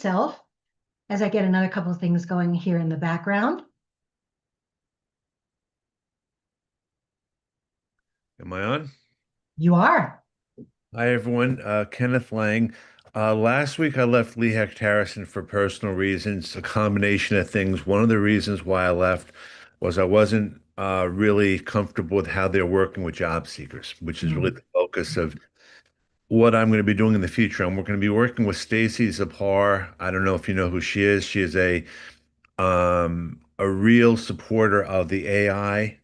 myself as I get another couple of things going here in the background. Am I on? You are. Hi, everyone. Kenneth Lang. Last week, I left Lee Hecht Harrison for personal reasons, a combination of things. One of the reasons why I left was I wasn't really comfortable with how they're working with job seekers, which is really Mm. the focus of what I'm going to be doing in the future. I'm going to be working with Stacy Zapar. I don't know if you know who she is. She is a real supporter of the AI,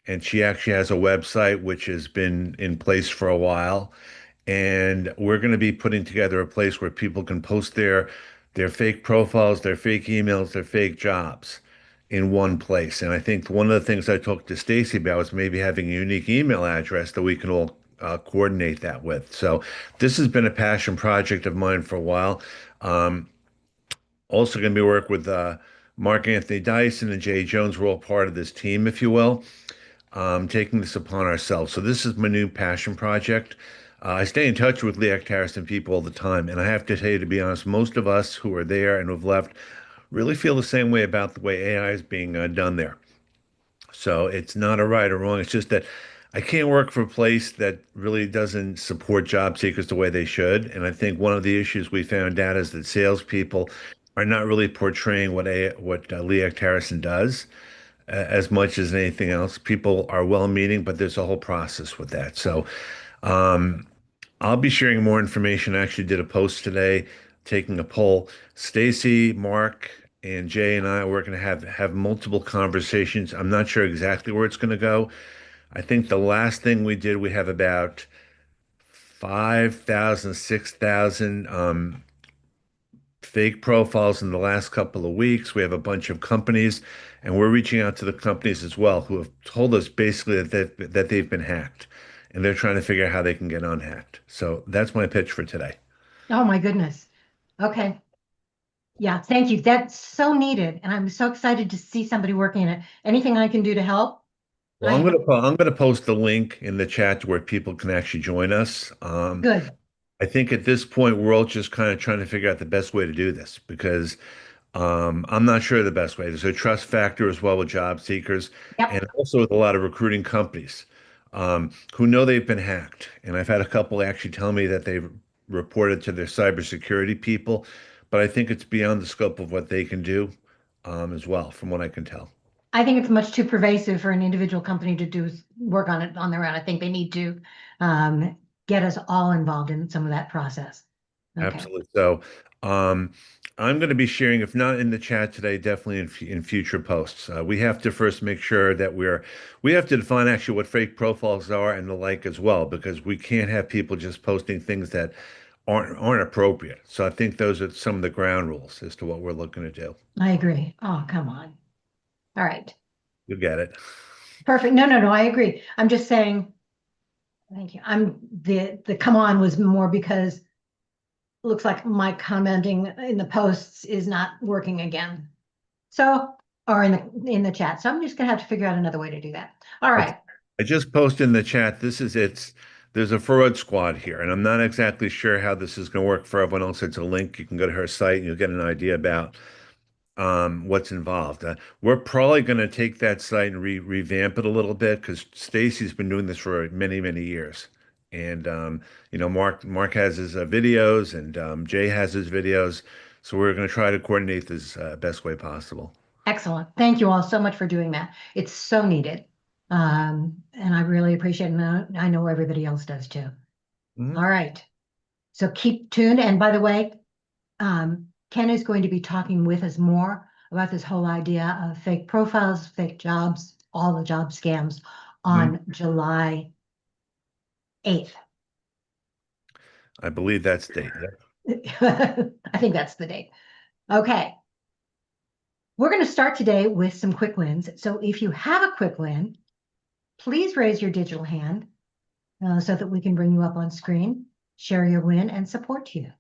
and she actually has a website which has been in place for a while. And we're going to be putting together a place where people can post their fake profiles, their fake emails, their fake jobs in one place. And I think one of the things I talked to Stacy about was maybe having a unique email address that we can all coordinate that with. So this has been a passion project of mine for a while. Um, Also going to be work with Mark Anthony Dyson and Jay Jones. We're all part of this team, if you will, taking this upon ourselves. So this is my new passion project. I stay in touch with Lee Harrison people all the time, and I have to tell you, to be honest, most of us who are there and who've left really feel the same way about the way AI is being done there. So it's not a right or wrong. It's just that I can't work for a place that really doesn't support job seekers the way they should. And I think one of the issues we found out is that salespeople are not really portraying what Lee Harrison does as much as anything else. People are well-meaning, but there's a whole process with that. So um, I'll be sharing more information. I actually did a post today, taking a poll. Stacy, Mark, and Jay and I, we're going to have multiple conversations. I'm not sure exactly where it's going to go. I think the last thing we did, we have about 5,000, 6,000 fake profiles in the last couple of weeks. We have a bunch of companies, and we're reaching out to the companies as well who have told us basically that they've been hacked, and they're trying to figure out how they can get unhacked. So that's my pitch for today. Oh my goodness. Okay. Yeah, thank you. That's so needed. And I'm so excited to see somebody working in it. Anything I can do to help? Well, I am I'm gonna post the link in the chat to where people can actually join us. good. I think at this point we're all just kind of trying to figure out the best way to do this because I'm not sure the best way. There's a trust factor as well with job seekers Yep. and also with a lot of recruiting companies who know they've been hacked. And I've had a couple actually tell me that they've reported to their cybersecurity people, but I think it's beyond the scope of what they can do as well, from what I can tell. I think it's much too pervasive for an individual company to do work on it on their own. I think they need to get us all involved in some of that process. Okay. Absolutely. So, um, I'm going to be sharing, if not in the chat today, definitely in future posts. We have to first make sure that we have to define actually what fake profiles are and the like as well, because we can't have people just posting things that aren't appropriate. So I think those are some of the ground rules as to what we're looking to do. I agree. Oh, come on. All right. You get it. Perfect. No, no, no, I agree. I'm just saying, thank you. I'm the come on was more because it looks like my commenting in the posts is not working again. So, or in the chat. So I'm just gonna have to figure out another way to do that. All I, right. I just posted in the chat. There's a fraud squad here, and I'm not exactly sure how this is going to work for everyone else. It's a link. You can go to her site and you'll get an idea about what's involved. We're probably going to take that site and revamp it a little bit because Stacy's been doing this for many, many years. And Mark has his videos and Jay has his videos. So we're going to try to coordinate this best way possible. Excellent. Thank you all so much for doing that. It's so needed. And I really appreciate it. And I know everybody else does too. Mhm. All right. So keep tuned. And by the way, Ken is going to be talking with us more about this whole idea of fake profiles, fake jobs, all the job scams Mhm. on July 8th. I believe that's date. Yep. I think that's the date. Okay. We're going to start today with some quick wins. So if you have a quick win, please raise your digital hand so that we can bring you up on screen, share your win, and support you.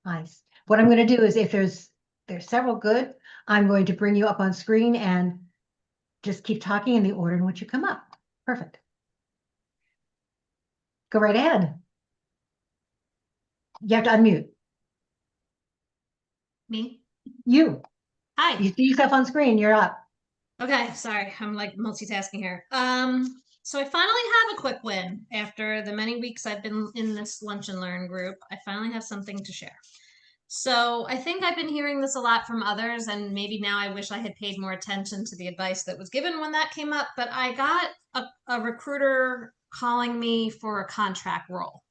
Nice. What I'm going to do is if there's several good, I'm going to bring you up on screen and just keep talking in the order in which you come up. Perfect. Go right ahead. You have to unmute. Me? You Hi. see yourself on screen, you're up. Okay, sorry. I'm like multitasking here. So I finally have a quick win after the many weeks I've been in this lunch and learn group. I finally have something to share. So I think I've been hearing this a lot from others, and maybe now I wish I had paid more attention to the advice that was given when that came up. But I got a recruiter calling me for a contract role.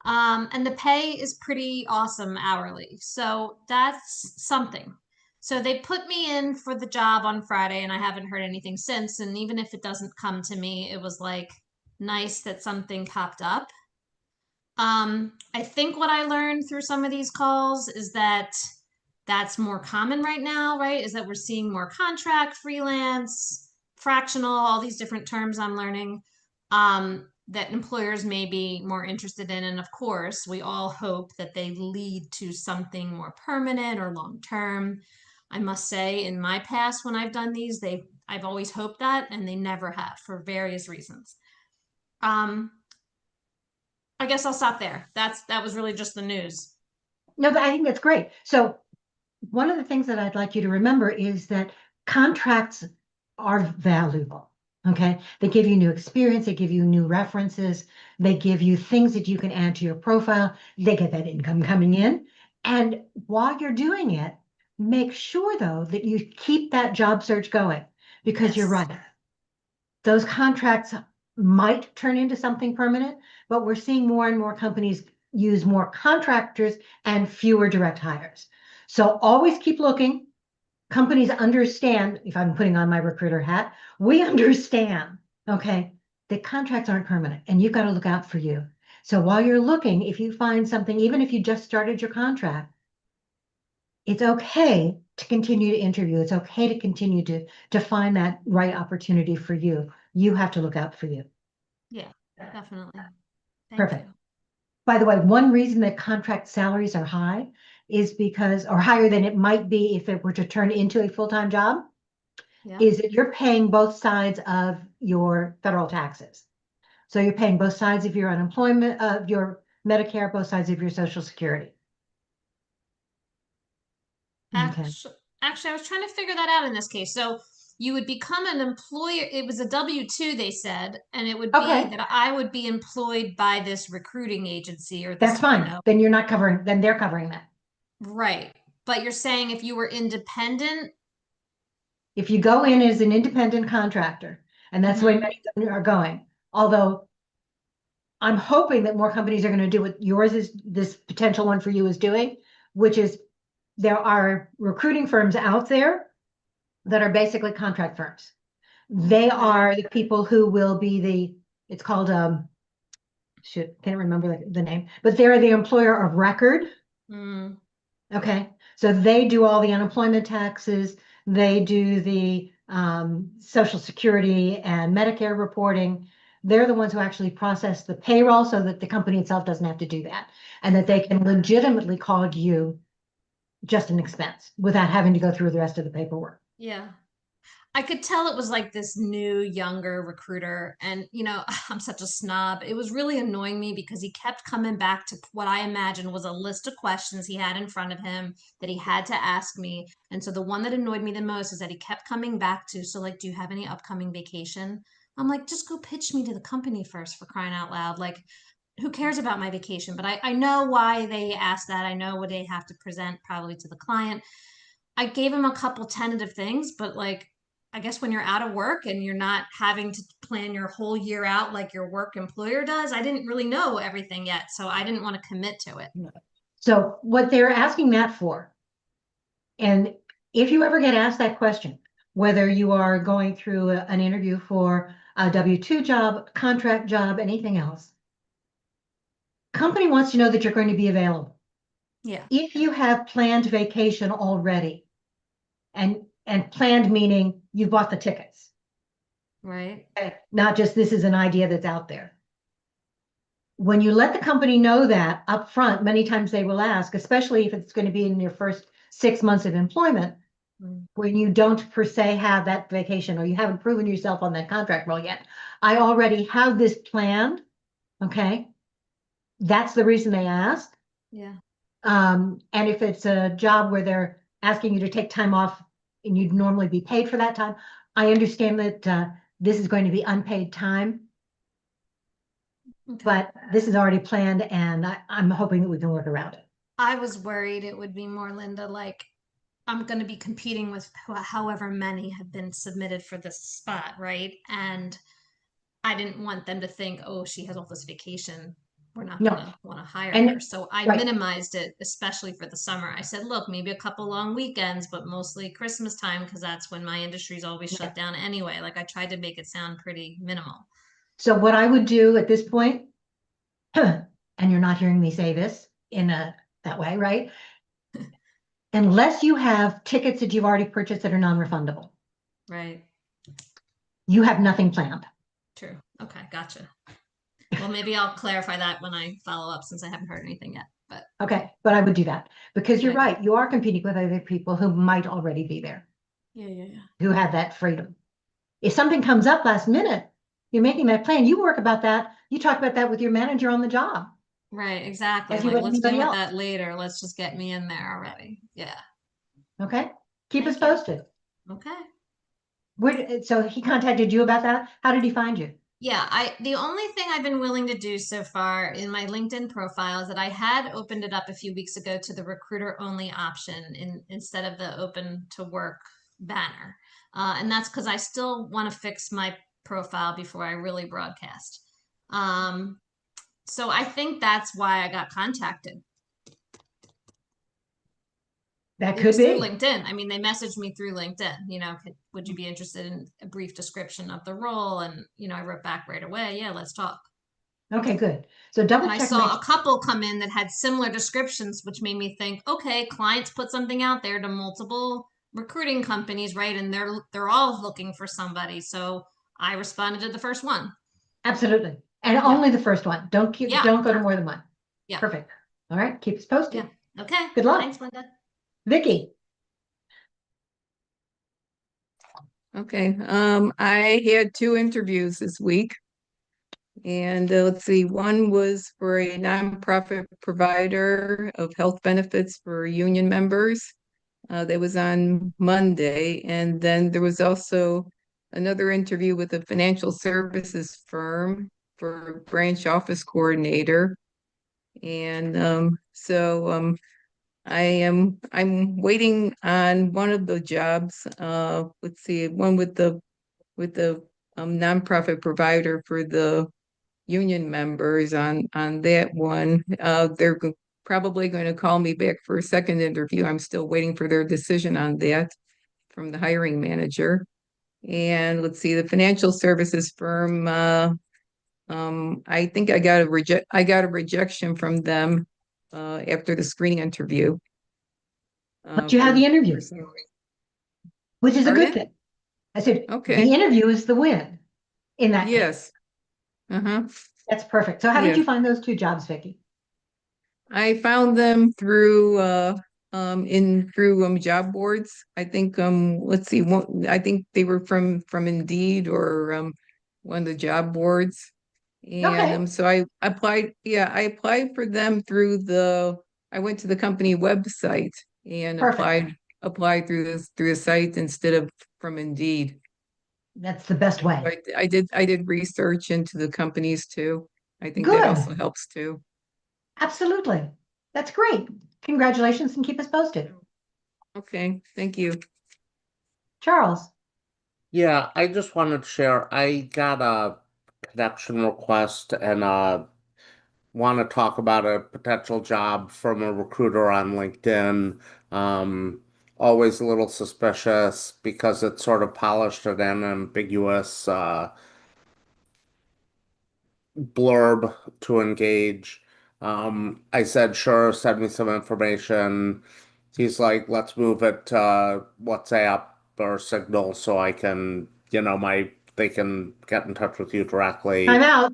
And the pay is pretty awesome hourly. So that's something. So they put me in for the job on Friday and I haven't heard anything since. And even if it doesn't come to me, it was like nice that something popped up. I think what I learned through some of these calls is that that's more common right now, right? Is that we're seeing more contract, freelance, fractional, all these different terms I'm learning. That employers may be more interested in. And of course, we all hope that they lead to something more permanent or long term. I must say, in my past, when I've done these, I've always hoped that, and they never have for various reasons. I guess I'll stop there. That was really just the news. No, but I think that's great. So one of the things that I'd like you to remember is that contracts are valuable. Okay. They give you new experience. They give you new references. They give you things that you can add to your profile. They get that income coming in. And while you're doing it, make sure though that you keep that job search going because you're Yes. right. Those contracts might turn into something permanent, but we're seeing more and more companies use more contractors and fewer direct hires. So always keep looking. Companies understand, if I'm putting on my recruiter hat, we understand, okay, that contracts aren't permanent and you've got to look out for you. So while you're looking, if you find something, even if you just started your contract, it's okay to continue to interview. It's okay to continue to find that right opportunity for you. You have to look out for you. Yeah, definitely. Thank Perfect. you. By the way, one reason that contract salaries are high is because, or higher than it might be if it were to turn into a full-time job, Yeah. is that you're paying both sides of your federal taxes. So you're paying both sides of your unemployment, of your Medicare, both sides of your Social Security. Okay. Actually, I was trying to figure that out in this case. So you would become an employer. It was a W-2, they said, and it would be Okay, that I would be employed by this recruiting agency or that's this, fine. Then you're not covering, then they're covering that. right. But you're saying if you were independent, If you go in as an independent contractor, and that's the way Mhm. many of them are going, although I'm hoping that more companies are going to do what yours is, this potential one for you is doing, which is there are recruiting firms out there that are basically contract firms. They are the people who will be it's called, can't remember the name, but they're the employer of record. Mm, Okay, so they do all the unemployment taxes, they do the Social Security and Medicare reporting. They're the ones who actually process the payroll so that the company itself doesn't have to do that, and that they can legitimately call you just an expense without having to go through the rest of the paperwork. yeah. I could tell it was like this new, younger recruiter. And, I'm such a snob. It was really annoying me because he kept coming back to what I imagined was a list of questions he had in front of him that he had to ask me. And so the one that annoyed me the most is that he kept coming back to, so like, do you have any upcoming vacation? I'm like, just go pitch me to the company first for crying out loud. Like, who cares about my vacation? But I know why they ask that. I know what they have to present probably to the client. I gave him a couple tentative things, but like, I guess when you're out of work and you're not having to plan your whole year out like your work employer does, I didn't really know everything yet. So I didn't want to commit to it. So what they're asking that for, and if you ever get asked that question, whether you are going through an interview for a W-2 job, contract job, anything else, company wants to know that you're going to be available. Yeah. If you have planned vacation already, and planned meaning you bought the tickets, Right. not just this is an idea that's out there. When you let the company know that up front, many times they will ask, especially if it's going to be in your first 6 months of employment, when you don't per se have that vacation or you haven't proven yourself on that contract role yet. I already have this planned. Okay. That's the reason they ask. Yeah. And if it's a job where they're asking you to take time off and you'd normally be paid for that time, I understand that this is going to be unpaid time, Okay. but this is already planned and I'm hoping that we can work around it. I was worried it would be more, Linda, like I'm going to be competing with however many have been submitted for this spot, right? And I didn't want them to think, oh, she has all this vacation. We're not No. going to want to hire And- her. So I right. minimized it, especially for the summer. I said, look, maybe a couple long weekends, but mostly Christmas time because that's when my industry's always Yeah. shut down anyway. Like I tried to make it sound pretty minimal. So what I would do at this point, and you're not hearing me say this in that way, right? Unless you have tickets that you've already purchased that are non-refundable, Right. you have nothing planned. True. Okay. Gotcha. Well, maybe I'll clarify that when I follow up since I haven't heard anything yet. But Okay, but I would do that because you're Okay. right. You are competing with other people who might already be there, yeah. who have that freedom. If something comes up last minute, you're making that plan. You work about that. You talk about that with your manager on the job. Right, exactly. As you Like, would let's deal anybody with else. that later. Let's just get me in there already. Yeah. Okay, keep us Thank you. posted. Okay. So he contacted you about that? How did he find you? Yeah, the only thing I've been willing to do so far in my LinkedIn profile is that I had opened it up a few weeks ago to the recruiter only option instead of the open to work banner. And that's because I still want to fix my profile before I really broadcast. So I think that's why I got contacted. That It could was through be. LinkedIn. I mean, they messaged me through LinkedIn, would you be interested in a brief description of the role? And, I wrote back right away, yeah, let's talk. Okay, good. So double And I check. saw a couple come in that had similar descriptions, which made me think, okay, clients put something out there to multiple recruiting companies, right? And they're all looking for somebody. So I responded to the first one. Absolutely. And only the first one. Don't Yeah. go to more than one. Yeah. Perfect. All right, keep us posted. Yeah. Okay. Good luck. Thanks, Linda. Vicky. Okay, I had two interviews this week. And let's see, one was for a nonprofit provider of health benefits for union members. That was on Monday. And then there was also another interview with a financial services firm for branch office coordinator. And I'm waiting on one of the jobs. Let's see, one with the nonprofit provider for the union members on that one. They're probably going to call me back for a second interview. I'm still waiting for their decision on that from the hiring manager. And let's see, the financial services firm, I think I got a rejection from them after the screening interview. But you had the interview, which is a good Pardon? thing. I said, Okay. the interview is the win in that case. Yes. Uh-huh. That's perfect. So how did Yeah. you find those two jobs, Vicky? I found them through job boards. I think let's see, I think they were from Indeed or one of the job boards. And Okay. so I applied for them I went to the company website and Perfect. applied through the site instead of from Indeed. That's the best way. I did research into the companies too. I think Good. that also helps too. Absolutely. That's great. Congratulations and keep us posted. Okay, thank you. Charles. Yeah, I just wanted to share. I got a connection request and want to talk about a potential job from a recruiter on LinkedIn. Always a little suspicious because it's sort of polished and ambiguous blurb to engage. I said, sure, send me some information. He's like, let's move it to WhatsApp or Signal so I can, they can get in touch with you directly. I'm out.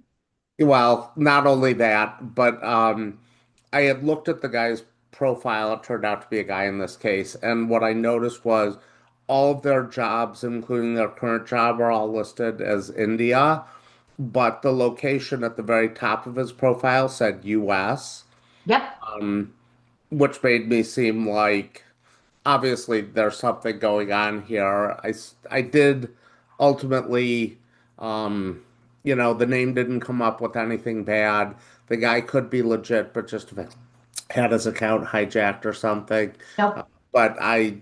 Well, not only that, but I had looked at the guy's profile. It turned out to be a guy in this case. And what I noticed was all of their jobs, including their current job, are all listed as India, but the location at the very top of his profile said US. Yep. which made me seem like obviously there's something going on here. I did ultimately, um, the name didn't come up with anything bad. The guy could be legit, but just had his account hijacked or something. Nope, But I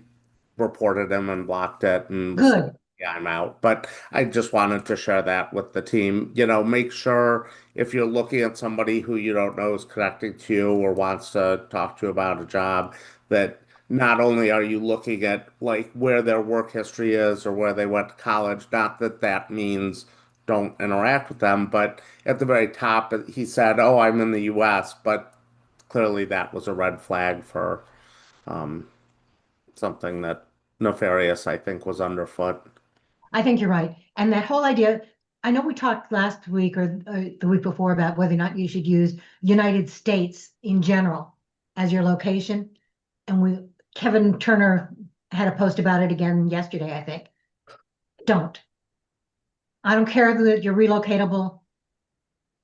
reported him and blocked it and was like, good. yeah, I'm out. But I just wanted to share that with the team. Make sure if you're looking at somebody who you don't know is connecting to you or wants to talk to you about a job, that not only are you looking at like where their work history is or where they went to college, not that that means don't interact with them, but at the very top, he said, "Oh, I'm in the US," but clearly that was a red flag for um, something that nefarious, I think, was underfoot. I think you're right. And that whole idea, I know we talked last week or the week before about whether or not you should use United States in general as your location. And Kevin Turner had a post about it again yesterday, I think. Don't. I don't care that you're relocatable.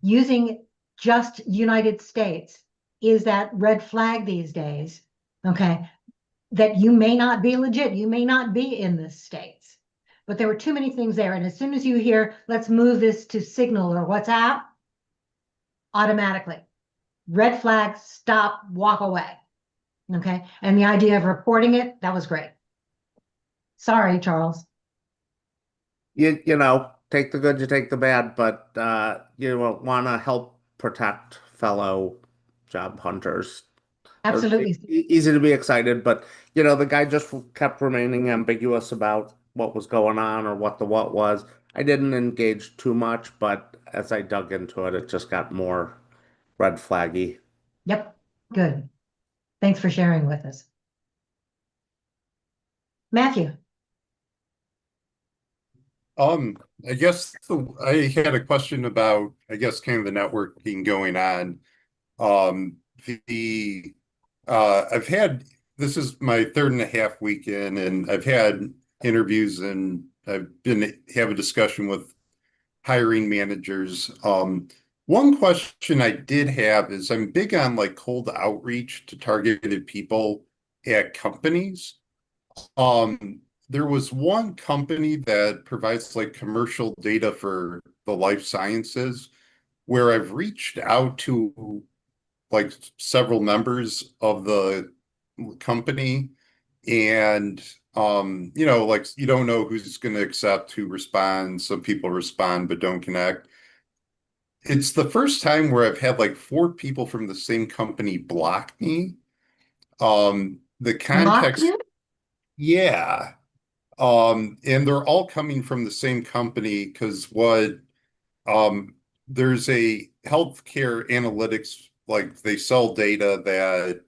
Using just United States is that red flag these days, okay? That you may not be legit, you may not be in the States. But there were too many things there. And as soon as you hear, let's move this to Signal or WhatsApp, automatically, red flag, stop, walk away. Okay. And the idea of reporting it, that was great. Sorry, Charles. Take the good, you take the bad, but you want to help protect fellow job hunters. It was Absolutely. easy to be excited, but the guy just kept remaining ambiguous about what was going on or what the what was. I didn't engage too much, but as I dug into it, it just got more red flaggy. Yep. Good. Thanks for sharing with us. Matthew. I guess I had a question about, I guess, kind of the networking going on. Um, the I've had this is my third and a half weekend, and I've had interviews and I've been have a discussion with hiring managers. One question I did have is I'm big on like cold outreach to targeted people at companies. There was one company that provides like commercial data for the life sciences where I've reached out to like several members of the company and like you don't know who's going to accept, who responds. Some people respond but don't connect. It's the first time where I've had like four people from the same company block me. The Block context, you? yeah. And they're all coming from the same company because um there's a healthcare analytics, like they sell data that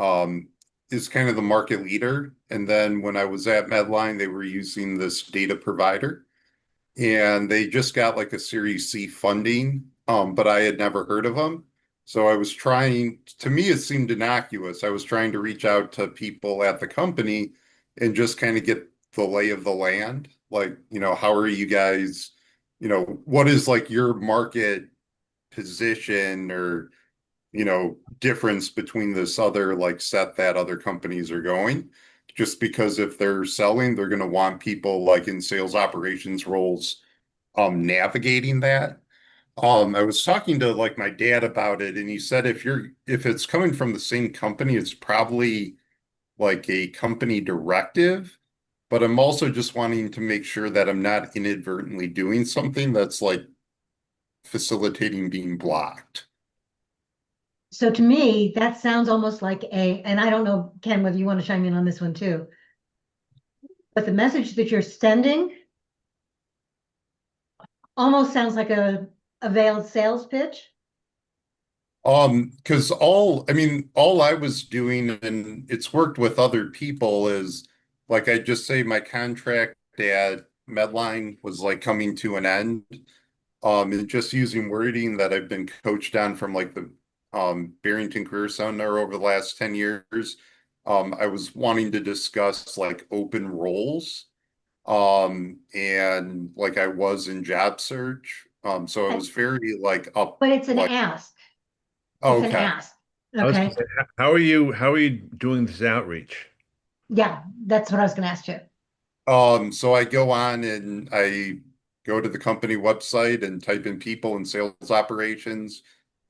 um is kind of the market leader. And then when I was at Medline, they were using this data provider and they just got like a Series C funding, but I had never heard of them. So I was trying, to me, it seemed innocuous. I was trying to reach out to people at the company and just kind of get the lay of the land. Like, how are you guys, what is like your market position or, difference between this other like set that other companies are going? Just because if they're selling, they're going to want people like in sales operations roles navigating that. I was talking to like my dad about it, and he said if it's coming from the same company, it's probably like a company directive. But I'm also just wanting to make sure that I'm not inadvertently doing something that's like facilitating being blocked. So to me, that sounds almost like and I don't know, Ken, whether you want to chime in on this one too, but the message that you're sending almost sounds like a veiled sales pitch. Because all I was doing, and it's worked with other people, is like I just say my contract at Medline was like coming to an end. And just using wording that I've been coached on from like the Barrington Career Center over the last 10 years. I was wanting to discuss like open roles. And like I was in job search. So it was very like up But it's an like ask. It's an okay. ask. I was Okay, gonna say, how are you doing this outreach? yeah, that's what I was gonna ask you. So I go on and I go to the company website and type in people and sales operations,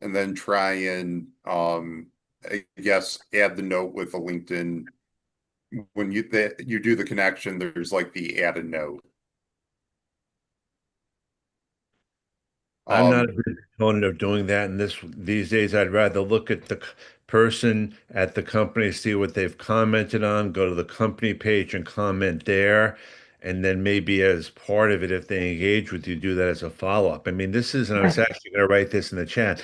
and then try and I guess add the note with a LinkedIn. When you do the connection, there's like the add a note. I'm not Um, a big proponent of doing that in these days. I'd rather look at the person at the company, see what they've commented on, go to the company page and comment there, and then maybe as part of it, if they engage with you, do that as a follow-up. I mean, this is, and I was Right. actually going to write this in the chat.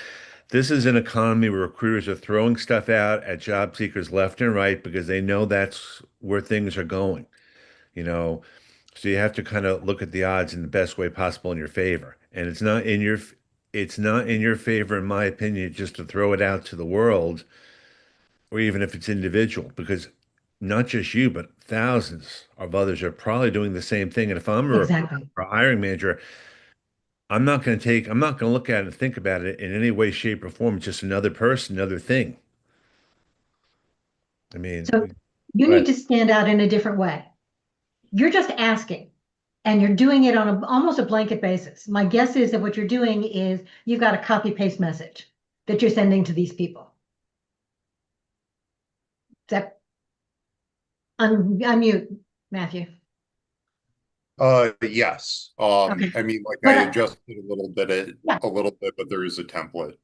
This is an economy where recruiters are throwing stuff out at job seekers left and right because they know that's where things are going, you know. So you have to kind of look at the odds in the best way possible in your favor. And it's not in your favor, in my opinion, just to throw it out to the world, or even if it's individual, because not just you, but thousands of others are probably doing the same thing. And if I'm a recruiter Exactly. or a hiring manager, I'm not going to look at it and think about it in any way, shape, or form. It's just another person, another thing. I So mean, you but need to stand out in a different way. You're just asking and you're doing it on almost a blanket basis. My guess is that what you're doing is you've got a copy paste message that you're sending to these people. Is that unmute, Matthew? yes. Okay. I mean, like But I adjusted yeah, a little bit, but there is a template.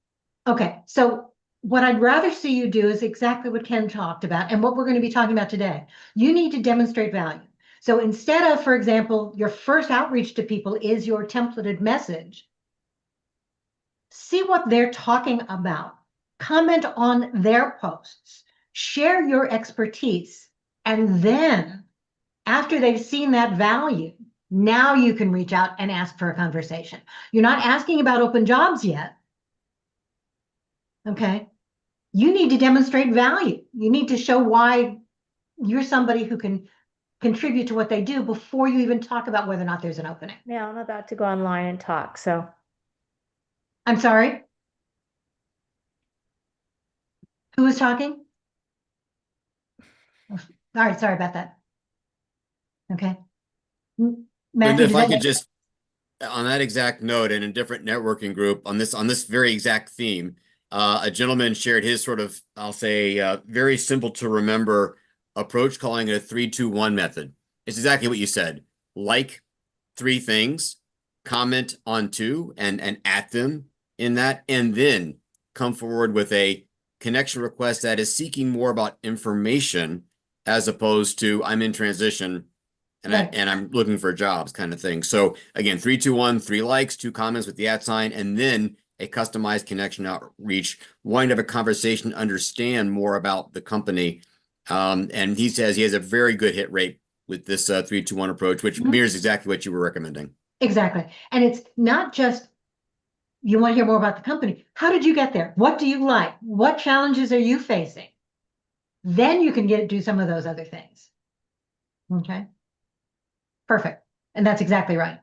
okay. So what I'd rather see you do is exactly what Ken talked about and what we're going to be talking about today. You need to demonstrate value. So instead of, for example, your first outreach to people is your templated message, see what they're talking about, comment on their posts, share your expertise, and then after they've seen that value, now you can reach out and ask for a conversation. You're not asking about open jobs yet. Okay. You need to demonstrate value. You need to show why you're somebody who can contribute to what they do before you even talk about whether or not there's an opening. Yeah, I'm about to go online and talk, so. I'm sorry. Who was talking? All right, sorry about that. Okay. Linda, Matthew, if does I that could make just, on that exact note, in a different networking group on this very exact theme, a gentleman shared his sort of, I'll say, very simple to remember approach, calling it a 3-2-1 method. It's exactly what you said. Like 3 things, comment on 2, and at them in that, and then come forward with a connection request that is seeking more about information as opposed to I'm in transition and right? I'm looking for jobs kind of thing. So again, 3-2-1, 3 likes, 2 comments with the @ and then a customized connection outreach, wanting to have a conversation, understand more about the company. And he says he has a very good hit rate with this 3-2-1 approach, which Mhm. mirrors exactly what you were recommending. Exactly. And it's not just you want to hear more about the company. How did you get there? What do you like? What challenges are you facing? Then you can do some of those other things. Okay. Perfect. And that's exactly right.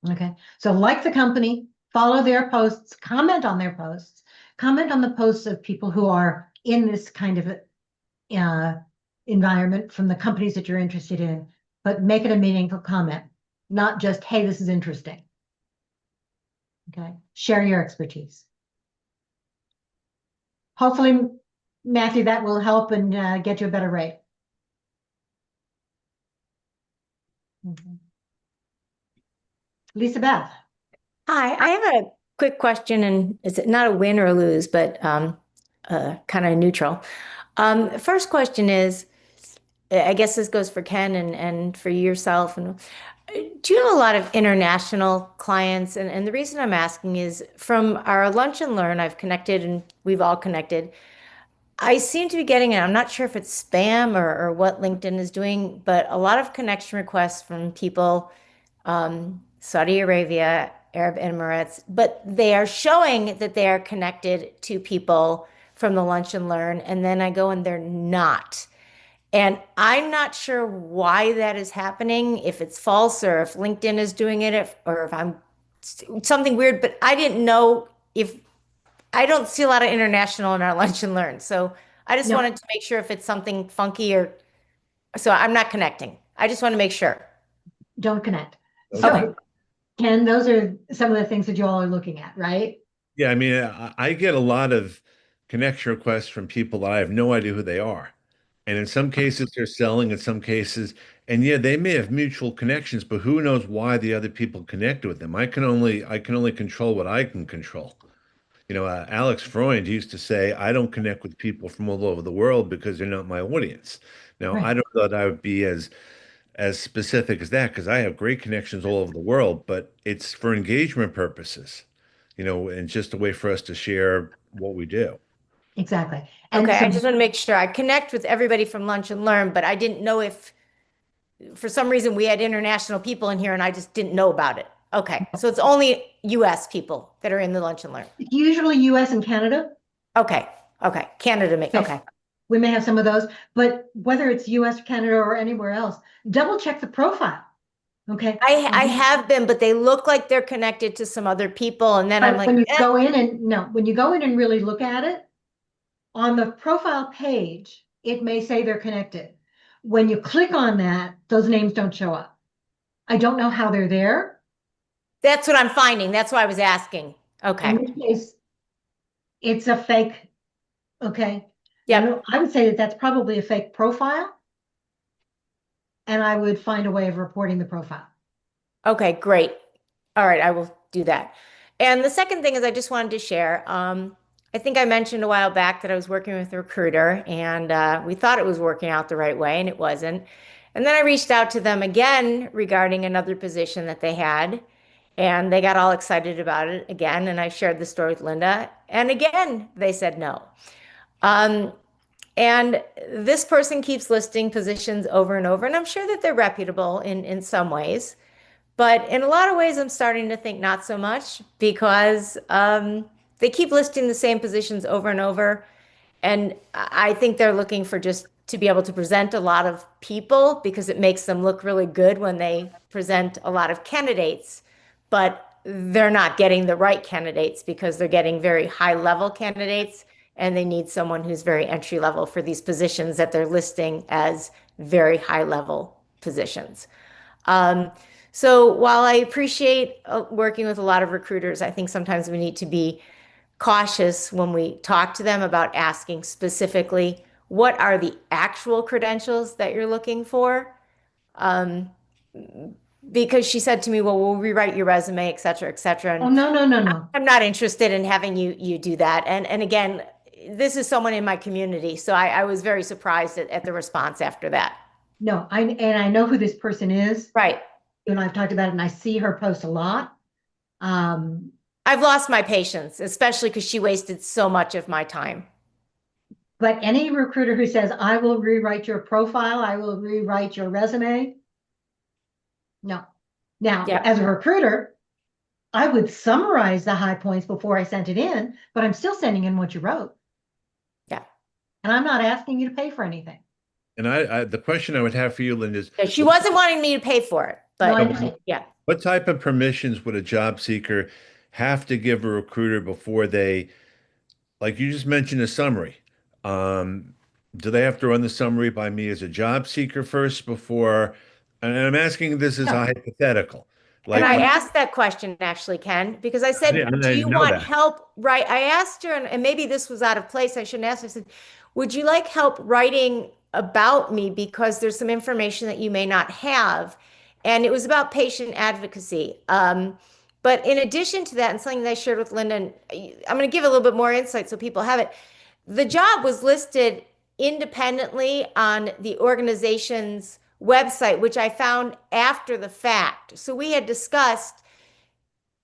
Okay. So like the company, follow their posts, comment on their posts, comment on the posts of people who are in this kind of environment from the companies that you're interested in, but make it a meaningful comment, not just, hey, this is interesting. Okay. Share your expertise. Hopefully, Matthew, that will help and get you a better rate. Mhm. Lisa Beth. Hi, I have a quick question, and is it not a win or a lose, but kind of neutral. First question is, I guess this goes for Ken and for yourself. And do you have a lot of international clients? And the reason I'm asking is from our lunch and learn, I've connected and we've all connected. I seem to be getting it. I'm not sure if it's spam or what LinkedIn is doing, but a lot of connection requests from people, Saudi Arabia, Arab Emirates, but they are showing that they are connected to people from the Lunch and Learn. And then I go and they're not. And I'm not sure why that is happening, if it's false or if LinkedIn is doing it, or if I'm something weird, but I didn't know if I don't see a lot of international in our lunch and learn. So I just No. wanted to make sure if it's something funky or, so I'm not connecting. I just want to make sure. Don't connect. Okay. So, Ken, those are some of the things that you all are looking at, right? Yeah, I mean, I get a lot of connection requests from people that I have no idea who they are. And in some cases, they're selling, in some cases, and yeah, they may have mutual connections, but who knows why the other people connect with them? I can only control what I can control. Alex Freund used to say, I don't connect with people from all over the world because they're not my audience. Now, Right. I don't know that I would be as specific as that because I have great connections all over the world, but it's for engagement purposes, and just a way for us to share what we do. Exactly. And Okay, so I just want to make sure I connect with everybody from Lunch and Learn, but I didn't know if for some reason we had international people in here and I just didn't know about it. Okay, so it's only US people that are in the Lunch and Learn. usually US and Canada, Okay, okay, Canada, okay. we may have some of those, but whether it's US, Canada, or anywhere else, double check the profile. Okay. I have been, but they look like they're connected to some other people, and then I'm But like, when you eh. go in and no, when you go in and really look at it, on the profile page, it may say they're connected. When you click on that, those names don't show up. I don't know how they're there. That's what I'm finding. That's why I was asking. Okay. In which case, it's a fake. Okay. Yep. I would say that that's probably a fake profile. And I would find a way of reporting the profile. Okay, great. All right, I will do that. And the second thing is I just wanted to share. I think I mentioned a while back that I was working with a recruiter and we thought it was working out the right way and it wasn't. And then I reached out to them again regarding another position that they had. And they got all excited about it again. And I shared the story with Linda. And again, they said no. And this person keeps listing positions over and over. And I'm sure that they're reputable in some ways. But in a lot of ways, I'm starting to think not so much because they keep listing the same positions over and over. And I think they're looking for just to be able to present a lot of people because it makes them look really good when they present a lot of candidates. But they're not getting the right candidates because they're getting very high level candidates and they need someone who's very entry level for these positions that they're listing as very high level positions. So while I appreciate working with a lot of recruiters, I think sometimes we need to be cautious when we talk to them about asking specifically, what are the actual credentials that you're looking for? Because she said to me, well, we'll rewrite your resume, et cetera, et cetera. Oh, And no. I'm not interested in having you do that. And again, this is someone in my community. So I was very surprised at the response after that. No, I know who this person is. Right. You and I've talked about it and I see her post a lot. I've lost my patience, especially because she wasted so much of my time. But any recruiter who says, I will rewrite your profile, I will rewrite your resume. No. Now, Yeah. as a recruiter, I would summarize the high points before I sent it in, but I'm still sending in what you wrote. Yeah. And I'm not asking you to pay for anything. And the question I would have for you, Linda, is Yeah, she wasn't wanting me to pay for it, No, I but understand. yeah. what type of permissions would a job seeker have to give a recruiter before they, like you just mentioned, a summary? Do they have to run the summary by me as a job seeker first before? And I'm asking this as a No. hypothetical. And I Like, asked that question actually, Ken, because I said, I do didn't you know want that. help? Right. I asked her, and maybe this was out of place. I shouldn't ask her. I said, would you like help writing about me? Because there's some information that you may not have. And it was about patient advocacy. But in addition to that, and something that I shared with Linda, and I'm going to give a little bit more insight so people have it. The job was listed independently on the organization's website, which I found after the fact. So we had discussed,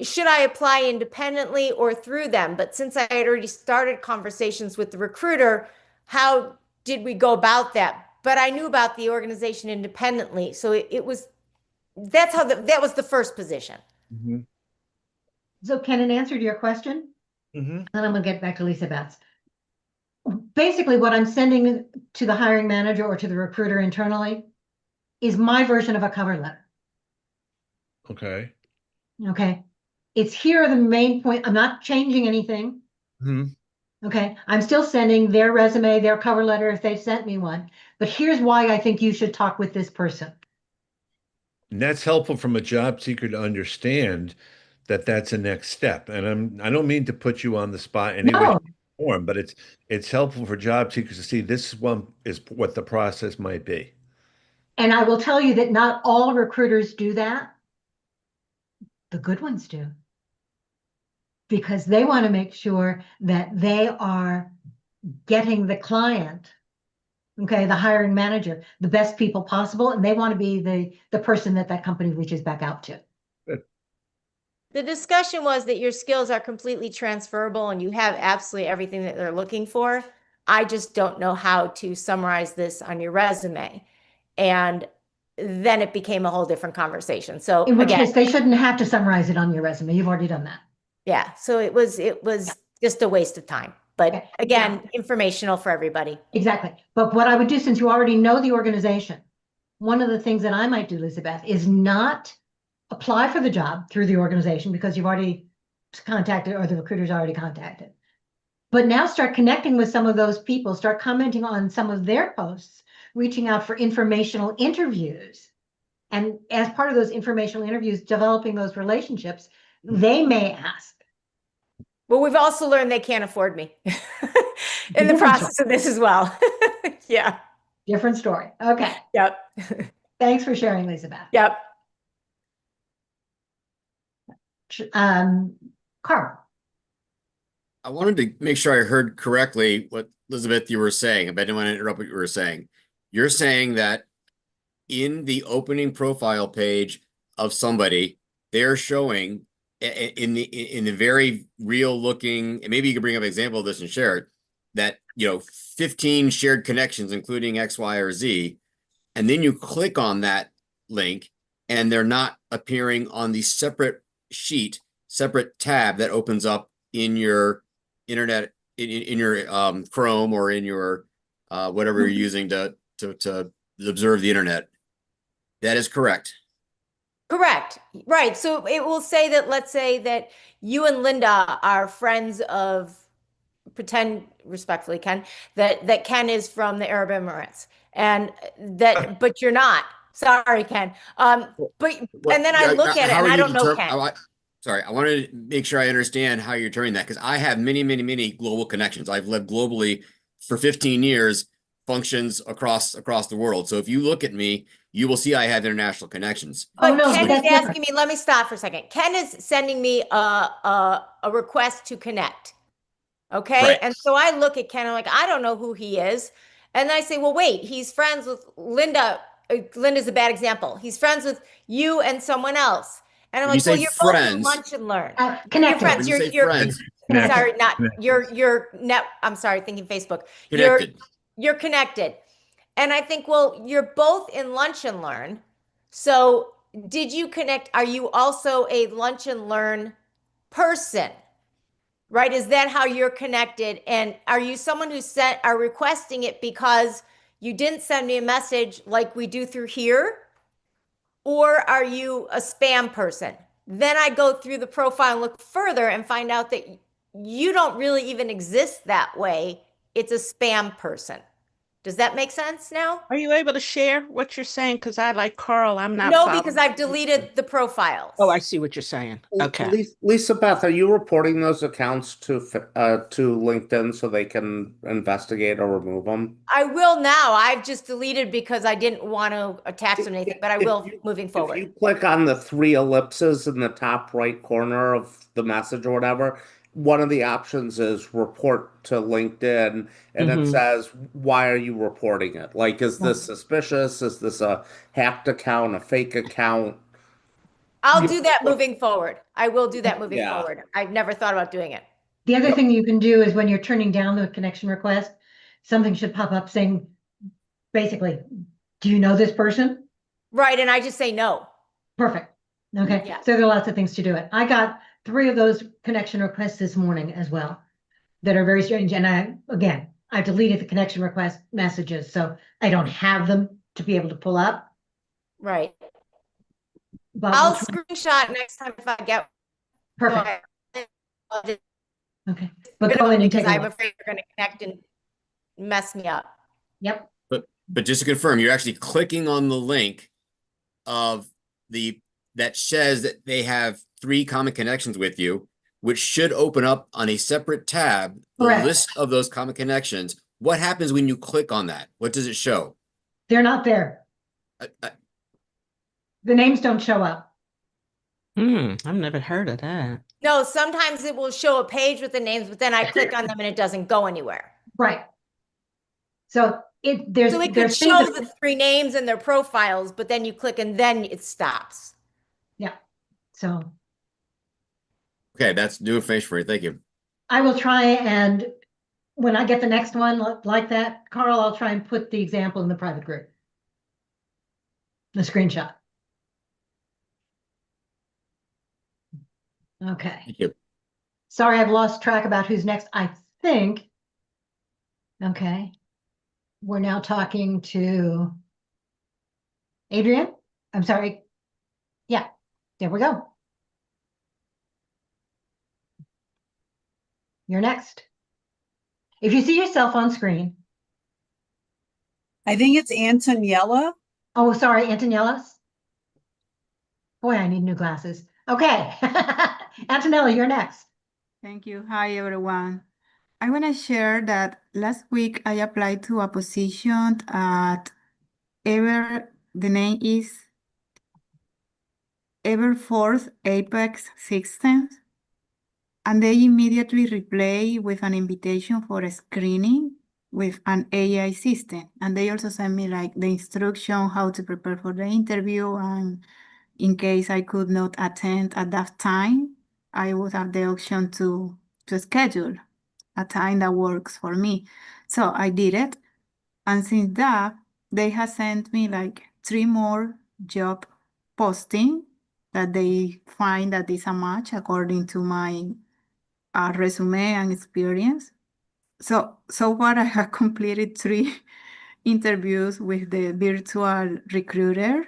should I apply independently or through them? But since I had already started conversations with the recruiter, how did we go about that? But I knew about the organization independently. So it was, that's how that was the first position. Mhm. So Ken, in answer to your question, Mhm. and I'm gonna get back to Lisa Betts. Basically, what I'm sending to the hiring manager or to the recruiter internally is my version of a cover letter. Okay. Okay. It's here are the main point. I'm not changing anything. Mhm. Okay, I'm still sending their resume, their cover letter if they've sent me one. But here's why I think you should talk with this person. And that's helpful from a job seeker to understand that that's a next step. And I don't mean to put you on the spot in any way, No, shape, or form, but it's helpful for job seekers to see this one is what the process might be. and I will tell you that not all recruiters do that. The good ones do. Because they want to make sure that they are getting the client, okay, the hiring manager, the best people possible, and they want to be the person that that company reaches back out to. The discussion was that your skills are completely transferable and you have absolutely everything that they're looking for. I just don't know how to summarize this on your resume. And then it became a whole different conversation. So In which again, case, they shouldn't have to summarize it on your resume. You've already done that. yeah, so it was just a waste of time. But Okay, again, yeah. informational for everybody. Exactly. But what I would do, since you already know the organization, one of the things that I might do, Elizabeth, is not apply for the job through the organization because you've already contacted or the recruiter's already contacted. But now start connecting with some of those people, start commenting on some of their posts, reaching out for informational interviews. And as part of those informational interviews, developing those relationships, they may ask. Well, we've also learned they can't afford me in the Different process of this as well. Yeah. Different story. Okay. Yep. Thanks for sharing, Elizabeth. Yep. Carl. I wanted to make sure I heard correctly what Elizabeth you were saying, but I didn't want to interrupt what you were saying. You're saying that in the opening profile page of somebody, they're showing in the very real looking, and maybe you could bring up an example of this and share it, that 15 shared connections, including X, Y, or Z, and then you click on that link, and they're not appearing on the separate sheet, separate tab that opens up in your internet, in your Chrome or in your whatever you're using to observe the internet. That is correct. Correct. Right. So it will say that, let's say that you and Linda are friends of, pretend respectfully, Ken, that Ken is from the Arab Emirates and that, but you're not. Sorry, Ken. And then I look at it and I don't know Ken. Sorry, I wanted to make sure I understand how you're turning that, because I have many, many, many global connections. I've lived globally for 15 years, functions across the world. So if you look at me, you will see I have international connections. Oh, But no, Ken that's is asking different. me, let me stop for a second. Ken is sending me a request to connect. Okay. Right. And so I look at Ken, I'm like, I don't know who he is. And I say, well, wait, he's friends with Linda. Linda's a bad example. He's friends with you and someone else. And I'm When you like, well, say you're both in friends- lunch and learn. You're Connected. friends. When you say You're friends, Connected. sorry, not Connected. you're net. I'm sorry, thinking Facebook. connected. You're connected. And I think, well, you're both in lunch and learn. So did you connect? Are you also a lunch and learn person? Right? Is that how you're connected? And are you someone who are requesting it because you didn't send me a message like we do through here? Or are you a spam person? Then I go through the profile and look further and find out that you don't really even exist that way. It's a spam person. Does that make sense now? Are you able to share what you're saying? Because I, like Carl, I'm not. No, following. because I've deleted the profiles. Oh, I see what you're saying. Okay. Lisa Beth, are you reporting those accounts to LinkedIn so they can investigate or remove them? I will now. I've just deleted because I didn't want to attach them to anything, but I will moving forward. If you click on the 3 ellipses in the top right corner of the message or whatever, one of the options is report to LinkedIn, and it says, why are you reporting it? Like, is this suspicious? Is this a hacked account, a fake account? I'll do that moving forward. I will do that moving Yeah. forward. I've never thought about doing it. The other thing you can do is when you're turning down the connection request, something should pop up saying, basically, do you know this person? Right. And I just say no. Perfect. Okay. Yeah. So there are lots of things to do it. I got 3 of those connection requests this morning as well that are very strange. And I deleted the connection request messages, so I don't have them to be able to pull up. Right. But I'll we'll try- screenshot next time if I get Perfect. I'll just Okay, but Good go on in and because take a I'm look. afraid they're going to connect and mess me up. Yep, But just to confirm, you're actually clicking on the link of that says that they have 3 common connections with you, which should open up on a separate tab, the Correct. list of those common connections. What happens when you click on that? What does it show? they're not there. The names don't show up. I've never heard of that. No, sometimes it will show a page with the names, but then I click on them and it doesn't go anywhere. Right. So there's So it could there's things show that, the 3 names and their profiles, but then you click and then it stops. yeah. So Okay, that's new information for you. Thank you. I will try, and when I get the next one like that, Carl, I'll try and put the example in the private group. The screenshot. Okay. Thank you. Sorry, I've lost track about who's next. I think. Okay. We're now talking to Adrian. I'm sorry. Yeah, there we go. You're next. If you see yourself on screen. I think it's Antoniella. Oh, sorry, Antonellas. Boy, I need new glasses. Okay. Antonella, you're next. Thank you. Hi, everyone. I want to share that last week I applied to a position at the name is Everforth Apex Systems, and they immediately reply with an invitation for a screening with an AI system. And they also sent me like the instruction how to prepare for the interview, and in case I could not attend at that time, I would have the option to schedule a time that works for me. So I did it. And since that, they have sent me like 3 more job posting that they find that is a match according to my resume and experience. So far I have completed 3 interviews with the virtual recruiter.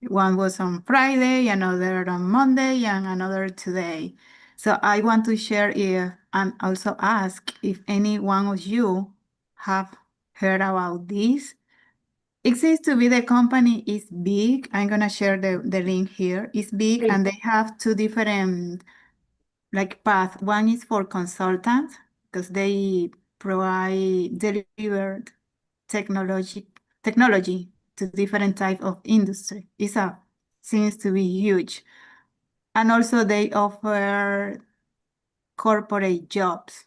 One was on Friday, another on Monday, and another today. So I want to share and also ask if any one of you have heard about this. It seems to be the company is big. I'm gonna share the link here. It's big, Great. and they have 2 different like paths. One is for consultants because they delivered technology to different type of industry. Seems to be huge. And also they offer corporate jobs.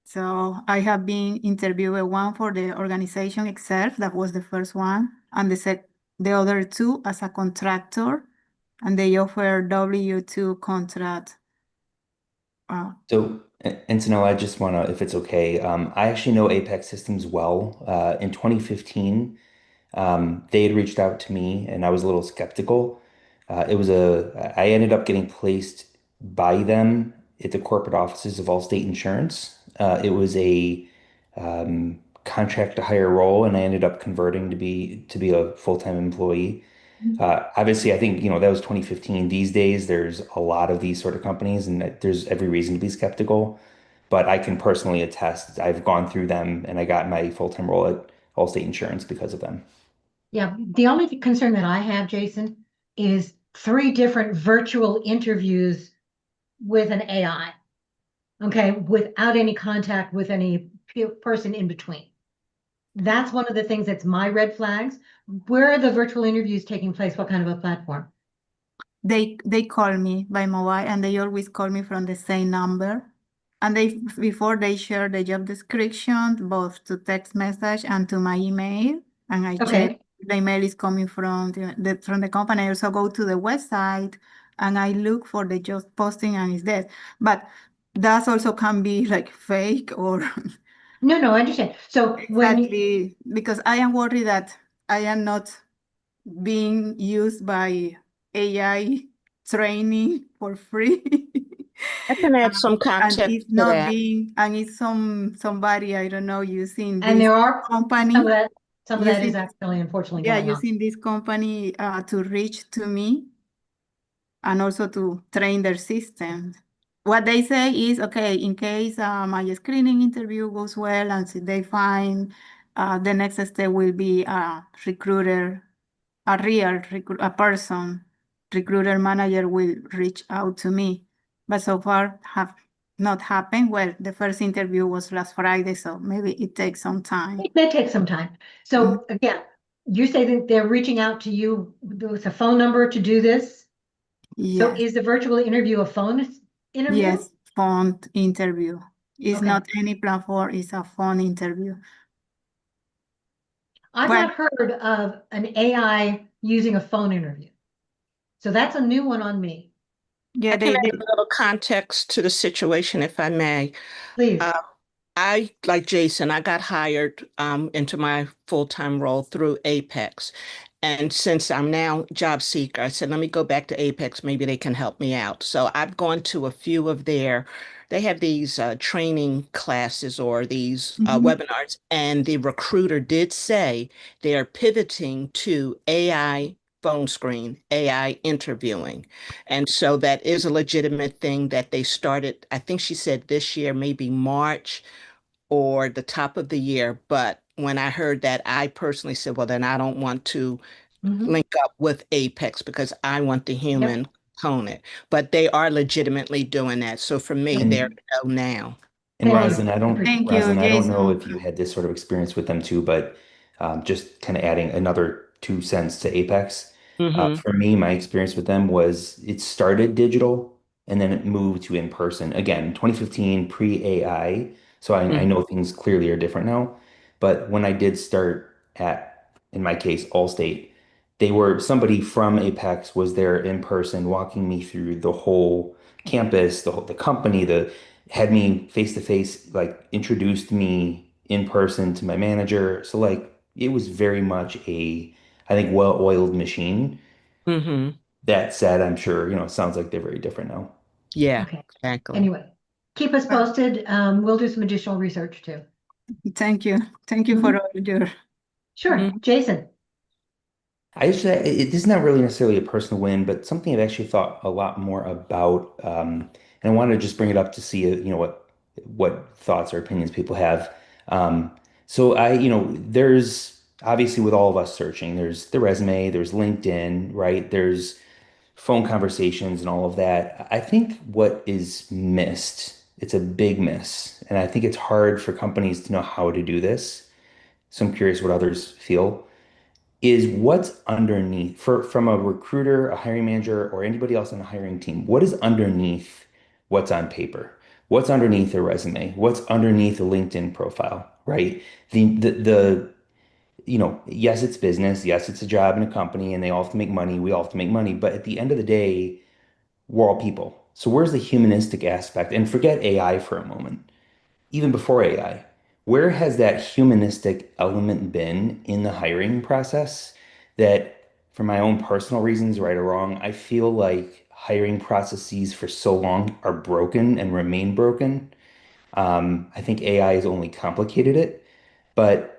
So I have been interviewed one for the organization itself, that was the first one, and the other 2 as a contractor, and they offer W-2 contract. So, Antonella, I just want to, if it's okay, I actually know Apex Systems well. In 2015, they had reached out to me and I was a little skeptical. I ended up getting placed by them at the corporate offices of Allstate Insurance. It was a contract to hire role, and I ended up converting to be a full-time employee. Obviously, I think, that was 2015. These days, there's a lot of these sort of companies, and there's every reason to be skeptical. But I can personally attest, I've gone through them, and I got my full-time role at Allstate Insurance because of them. Yeah, the only concern that I have, Jason, is 3 different virtual interviews with an AI. Okay, without any contact with any person in between. That's one of the things that's my red flags. Where are the virtual interviews taking place? What kind of a platform? They call me by mobile, and they always call me from the same number. And before they share the job description, both to text message and to my email. And I check the email is coming from the company. I also go to the website and I look for the job posting, and it's there. But that also can be like fake or No, I understand. So exactly, because I am worried that I am not being used by AI training for free. I can add some And context it's to not that. and it's somebody, I don't know, using and this there are company. some of that is using- actually unfortunately Yeah, going on. using this company to reach to me and also to train their systems. what they say is, okay, in case my screening interview goes well and so they find the next step will be a recruiter, a person, recruiter manager will reach out to me. But so far have not happened. Well, the first interview was last Friday, so maybe it takes some time. It may take some time. So again, you say that they're reaching out to you with a phone number to do this? So Yes, is the virtual interview a phone interview? yes, phone interview. It's Okay. not any platform, it's a phone interview. I've Well- not heard of an AI using a phone interview. So that's a new one on me. Yeah, I can they, add a little context to the situation, if I may. Please. I, like Jason, I got hired into my full-time role through Apex. And since I'm now job seeker, I said, let me go back to Apex. Maybe they can help me out. So I've gone to a few of they have these training classes or these webinars. And the recruiter did say they are pivoting to AI phone screen, AI interviewing. And so that is a legitimate thing that they started, I think she said this year, maybe March or the top of the year. But when I heard that, I personally said, well, then I don't want to link up with Apex because I want the human component. But they are legitimately doing that. So for me, And- they're no now. And Thank you. Rosalind, I don't, Thank you, Rosalind, I don't know Jason. if you had this sort of experience with them too, but just kind of adding another 2 cents to Apex. For me, my experience with them was it started digital and then it moved to in person. Again, 2015 pre-AI, so I know things clearly are different now. But when I did start at, in my case, Allstate, they were somebody from Apex was there in person walking me through the whole campus, the company, had me face to face, like introduced me in person to my manager. So like it was very much I think, well-oiled machine. That said, I'm sure, it sounds like they're very different now. Yeah, Okay. exactly. Anyway, keep us posted. We'll do some additional research too. Thank you. Thank you for all your. Sure. Jason. This is not really necessarily a personal win, but something I've actually thought a lot more about. And I wanted to just bring it up to see, what thoughts or opinions people have. So there's obviously with all of us searching, there's the resume, there's LinkedIn, right? There's phone conversations and all of that. I think what is missed, it's a big miss. And I think it's hard for companies to know how to do this. So I'm curious what others feel is what's underneath from a recruiter, a hiring manager, or anybody else on the hiring team. What is underneath what's on paper? What's underneath a resume? What's underneath a LinkedIn profile, right? Yes, it's business. Yes, it's a job in a company and they all have to make money. We all have to make money. But at the end of the day, we're all people. So where's the humanistic aspect? And forget AI for a moment. Even before AI, where has that humanistic element been in the hiring process that, for my own personal reasons, right or wrong, I feel like hiring processes for so long are broken and remain broken. I think AI has only complicated it, but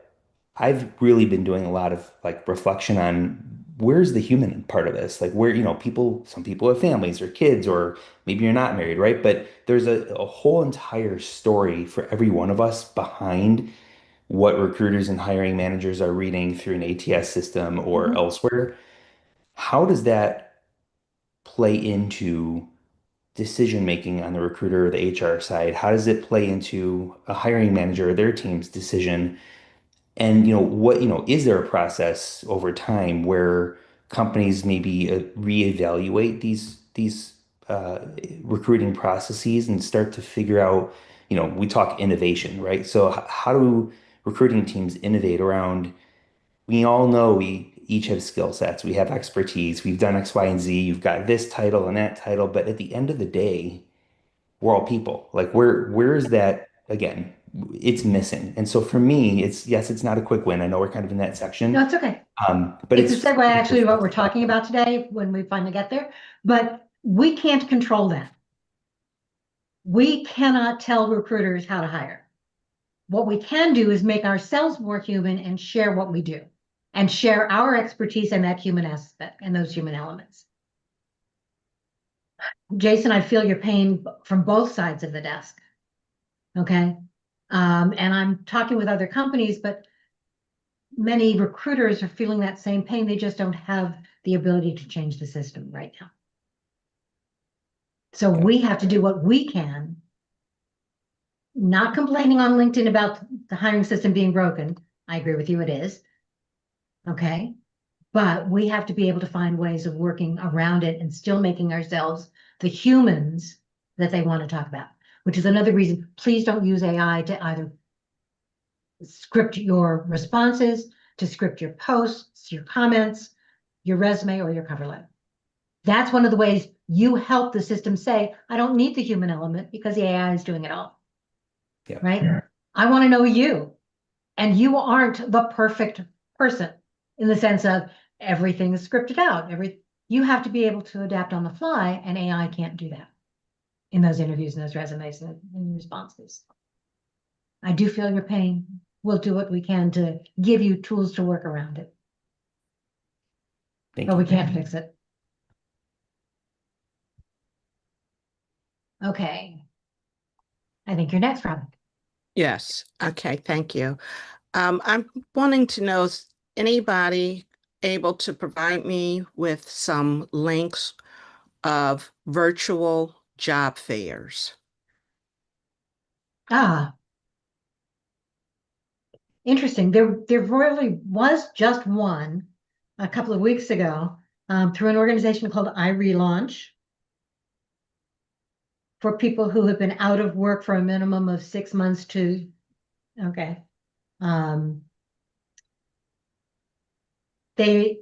I've really been doing a lot of like reflection on where's the human part of this? Like where, some people have families or kids, or maybe you're not married, right? But there's a whole entire story for every one of us behind what recruiters and hiring managers are reading through an ATS system or elsewhere. How does that play into decision making on the recruiter or the HR side? How does it play into a hiring manager or their team's decision? And is there a process over time where companies maybe reevaluate these recruiting processes and start to figure out, we talk innovation, right? So how do recruiting teams innovate around? We all know we each have skill sets, we have expertise, we've done X, Y, and Z. You've got this title and that title, but at the end of the day, we're all people. Like where is that again? It's missing. And so for me, it's not a quick win. I know we're kind of in that section. No, it's okay. But It's a segue actually to what we're talking about today when we finally get there, but we can't control that. We cannot tell recruiters how to hire. What we can do is make ourselves more human and share what we do and share our expertise in that human aspect and those human elements. Jason, I feel your pain from both sides of the desk. Okay. And I'm talking with other companies, but many recruiters are feeling that same pain. They just don't have the ability to change the system right now. So we have to do what we can. Not complaining on LinkedIn about the hiring system being broken. I agree with you, it is. Okay. But we have to be able to find ways of working around it and still making ourselves the humans that they want to talk about, which is another reason, please don't use AI to either script your responses, to script your posts, your comments, your resume, or your cover letter. That's one of the ways you help the system say, I don't need the human element because the AI is doing it all. Yeah. Right? I want to know you. And you aren't the perfect person in the sense of everything is scripted out. You have to be able to adapt on the fly, and AI can't do that in those interviews and those resumes and responses. I do feel your pain. We'll do what we can to give you tools to work around it. Thank But you. we can't fix it. Okay. I think you're next, Robin. Yes. Okay. Thank you. I'm wanting to know, is anybody able to provide me with some links of virtual job fairs? Ah, interesting. There really was just one a couple of weeks ago through an organization called iRelaunch for people who have been out of work for a minimum of 6 months to, okay. They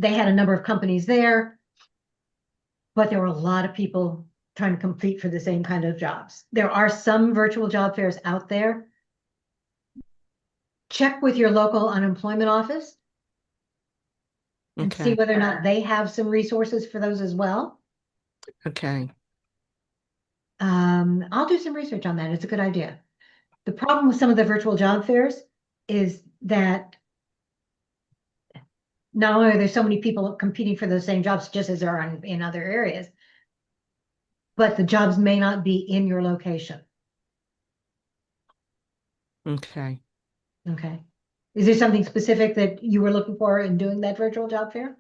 had a number of companies there, but there were a lot of people trying to compete for the same kind of jobs. There are some virtual job fairs out there. Check with your local unemployment office and see Okay. whether or not they have some resources for those as well. Okay. I'll do some research on that. It's a good idea. The problem with some of the virtual job fairs is that not only are there so many people competing for those same jobs, just as there are in other areas, but the jobs may not be in your location. Okay. Okay. Is there something specific that you were looking for in doing that virtual job fair?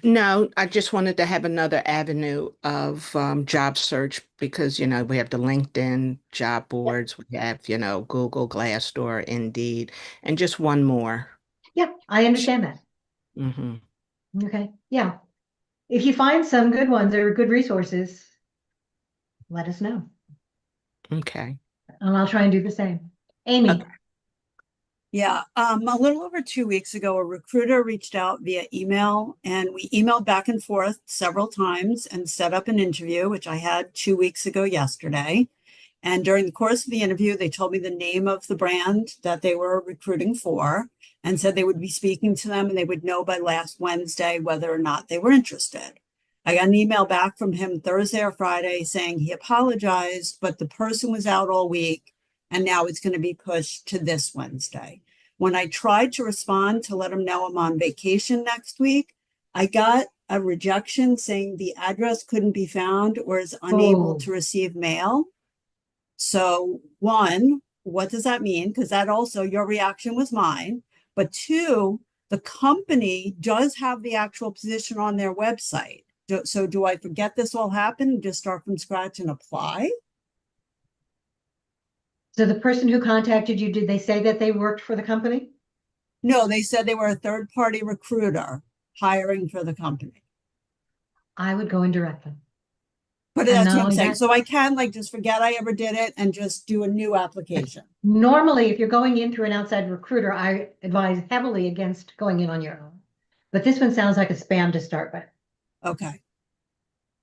No, I just wanted to have another avenue of job search because, we have the LinkedIn job boards, we have, Google, Glassdoor, Indeed, and just one more. Yeah, I understand that. Mm-hmm. Okay. Yeah. If you find some good ones or good resources, let us know. Okay. And I'll try and do the same. Amy. Okay. Yeah, a little over 2 weeks ago, a recruiter reached out via email, and we emailed back and forth several times and set up an interview, which I had 2 weeks ago yesterday. And during the course of the interview, they told me the name of the brand that they were recruiting for and said they would be speaking to them and they would know by last Wednesday whether or not they were interested. I got an email back from him Thursday or Friday saying he apologized, but the person was out all week and now it's going to be pushed to this Wednesday. When I tried to respond to let him know I'm on vacation next week, I got a rejection saying the address couldn't be found or is unable to receive mail. So one, what does that mean? Because that also, your reaction was mine. But two, the company does have the actual position on their website. So do I forget this all happened and just start from scratch and apply? So the person who contacted you, did they say that they worked for the company? No, they said they were a third-party recruiter hiring for the company. I would go in directly. But that's what I'm saying. So I can just forget I ever did it and just do a new application. Normally, if you're going in through an outside recruiter, I advise heavily against going in on your own. But this one sounds like a spam to start with. Okay.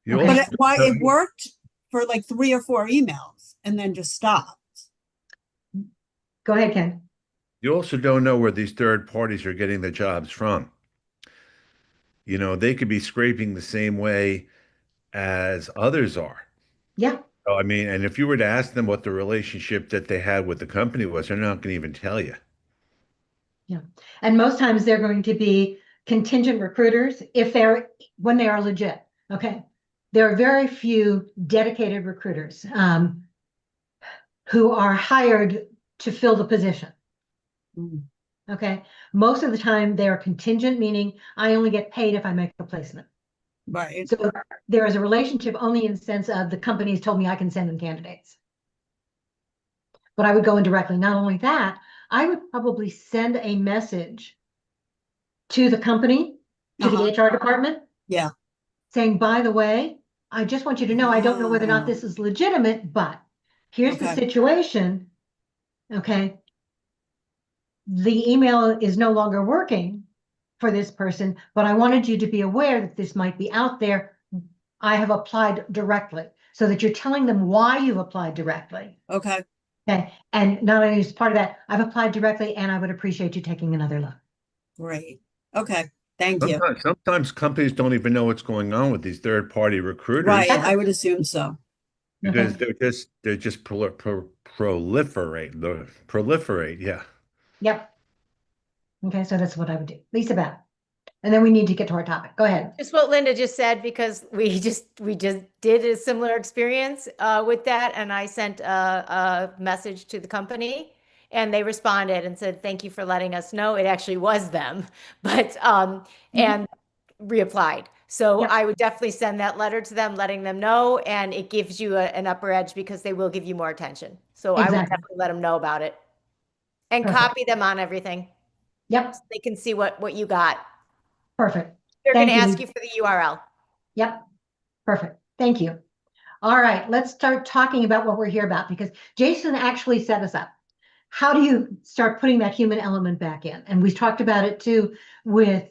Okay. But it worked for 3 or 4 emails and then just stopped. Go ahead, Ken. You also don't know where these third parties are getting the jobs from. They could be scraping the same way as others are. Yeah. So, and if you were to ask them what the relationship that they had with the company was, they're not going to even tell you. Yeah. And most times they're going to be contingent recruiters when they are legit. Okay. there are very few dedicated recruiters who are hired to fill the position. Okay. Most of the time they're contingent, meaning I only get paid if I make a placement. Right. So there is a relationship only in the sense of the company's told me I can send them candidates. But I would go in directly. Not only that, I would probably send a message to the company, to the HR department. Yeah. Saying, by the way, I just want you to know, I don't know whether or not this is legitimate, but here's the Okay. situation. Okay. The email is no longer working for this person, but I wanted you to be aware that this might be out there. I have applied directly, so that you're telling them why you've applied directly. Okay. Okay. And not only is part of that, I've applied directly and I would appreciate you taking another look. Great. Okay. Thank you. Sometimes companies don't even know what's going on with these third-party recruiters. Right. I would assume so. Because Okay. they're just proliferate. Yeah. Yep. Okay. So that's what I would do. Lisa Beth. And then we need to get to our topic. Go ahead. Just what Linda just said, because we just did a similar experience with that, and I sent a message to the company, and they responded and said, "Thank you for letting us know." It actually was them, but and reapplied. So Yep. I would definitely send that letter to them, letting them know, and it gives you an upper edge because they will give you more attention. So I would Exactly. definitely let them know about it, and Perfect. copy them on everything Yep. so they can see what you got. Perfect. They're going Thank to you, ask Lisa. you for the URL. Yep. Perfect. Thank you. All right, let's start talking about what we're here about, because Jason actually set us up. How do you start putting that human element back in? And we talked about it too with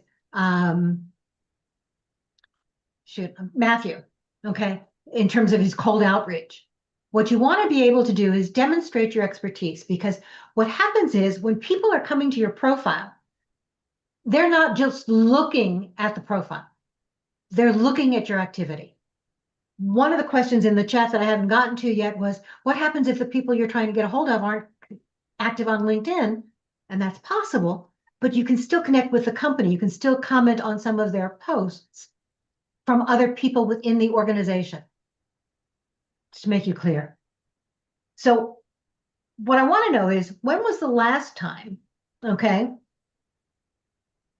Matthew, okay, in terms of his cold outreach. What you want to be able to do is demonstrate your expertise, because what happens is when people are coming to your profile, they're not just looking at the profile. They're looking at your activity. One of the questions in the chat that I haven't gotten to yet was, what happens if the people you're trying to get a hold of aren't active on LinkedIn? And that's possible, but you can still connect with the company. You can still comment on some of their posts from other people within the organization, just to make you clear. So what I want to know is, when was the last time, okay,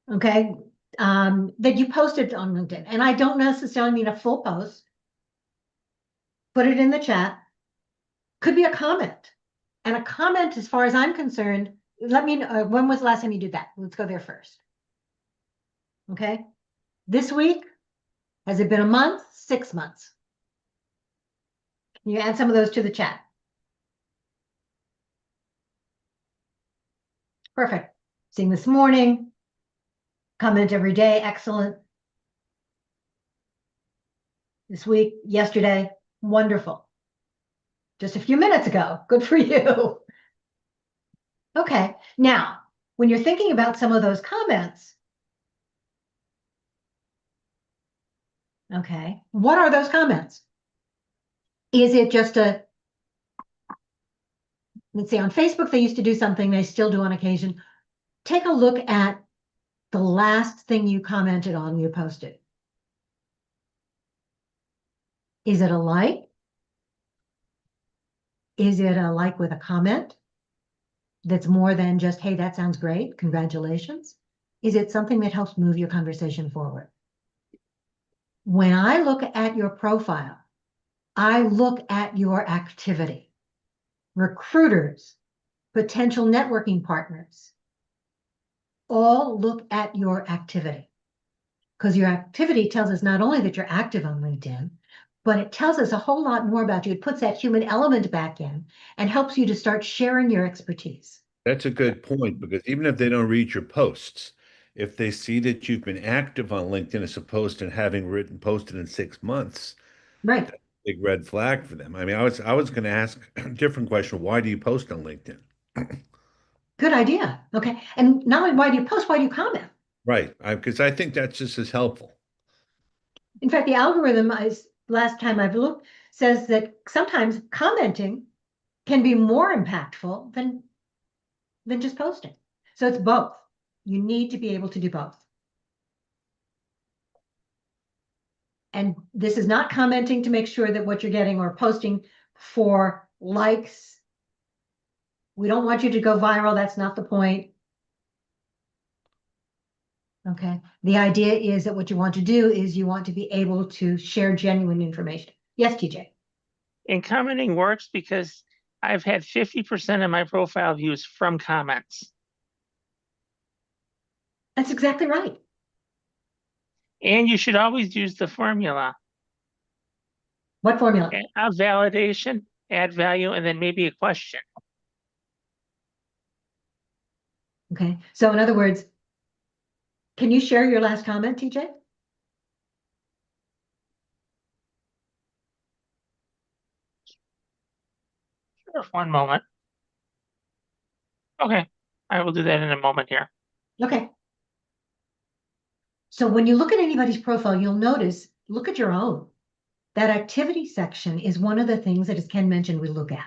that you posted on LinkedIn? And I don't necessarily mean a full post. Put it in the chat. Could be a comment. And a comment, as far as I'm concerned, let me know, when was the last time you did that? Let's go there first. Okay. This week, has it been a month? 6 months? Can you add some of those to the chat? Perfect. Seeing this morning. Comment every day. Excellent. This week, yesterday. Wonderful. Just a few minutes ago. Good for you. Okay. Now, when you're thinking about some of those comments, okay, what are those comments? Is it just let's see, on Facebook, they used to do something they still do on occasion. Take a look at the last thing you commented on, you posted. Is it a like? Is it a like with a comment that's more than just, hey, that sounds great, congratulations? Is it something that helps move your conversation forward? When I look at your profile, I look at your activity. Recruiters, potential networking partners, all look at your activity, because your activity tells us not only that you're active on LinkedIn, but it tells us a whole lot more about you. It puts that human element back in and helps you to start sharing your expertise. That's a good point, because even if they don't read your posts, if they see that you've been active on LinkedIn as opposed to having posted in 6 months, right? That's a big red flag for them. I mean, I was going to ask a different question. Why do you post on LinkedIn? Good idea. Okay. And not only why do you post, why do you comment? Right. Because I think that's just as helpful. In fact, the algorithm, last time I've looked, says that sometimes commenting can be more impactful than just posting. So it's both. You need to be able to do both. And this is not commenting to make sure that what you're getting or posting for likes. We don't want you to go viral. That's not the point. Okay. The idea is that what you want to do is you want to be able to share genuine information. Yes, TJ. And commenting works because I've had 50% of my profile views from comments. That's exactly right. And you should always use the formula. What formula? A validation, add value, and then maybe a question. Okay. So in other words, can you share your last comment, TJ? Sure, 1 moment. Okay, I will do that in a moment here. Okay. So when you look at anybody's profile, you'll notice, look at your own. That activity section is one of the things that, as Ken mentioned, we look at.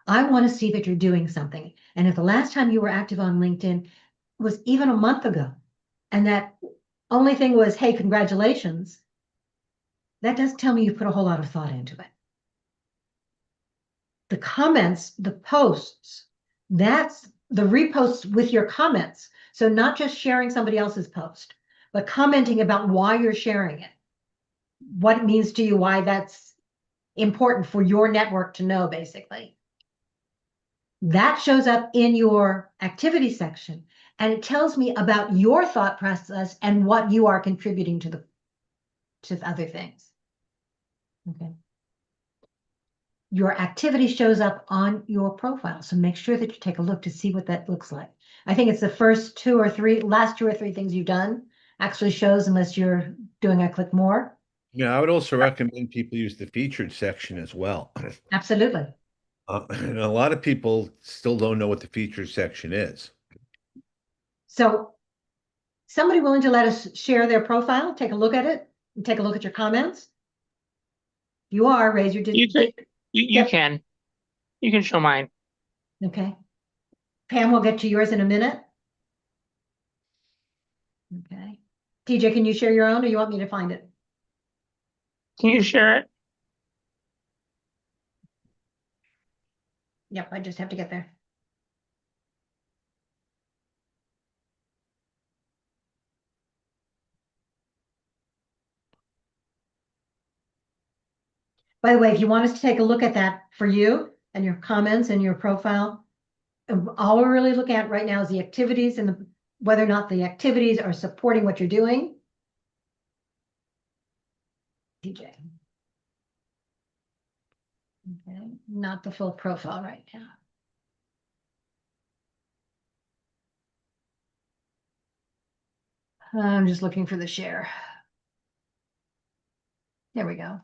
I want to see that you're doing something. And if the last time you were active on LinkedIn was even a month ago, and that only thing was, hey, congratulations, that does tell me you put a whole lot of thought into it. The comments, the posts, that's the reposts with your comments. So not just sharing somebody else's post, but commenting about why you're sharing it, what it means to you, why that's important for your network to know, basically. That shows up in your activity section, and it tells me about your thought process and what you are contributing to the other things. Okay. Your activity shows up on your profile, so make sure that you take a look to see what that looks like. I think it's the last 2 or 3 things you've done actually shows, unless you're doing a click more. Yeah, I would also recommend people use the featured section as well. Absolutely. And a lot of people still don't know what the featured section is. So somebody willing to let us share their profile, take a look at it, and take a look at your comments? You are, raise your You Yep. can. You can show mine. Okay. Pam, we'll get to yours in a minute. Okay. TJ, can you share your own, or you want me to find it? Can you share it? Yep, I just have to get there. By the way, if you want us to take a look at that for you and your comments and your profile, all we're really looking at right now is the activities and whether or not the activities are supporting what you're doing. TJ. Okay, not the full profile right now. I'm just looking for the share. There we go.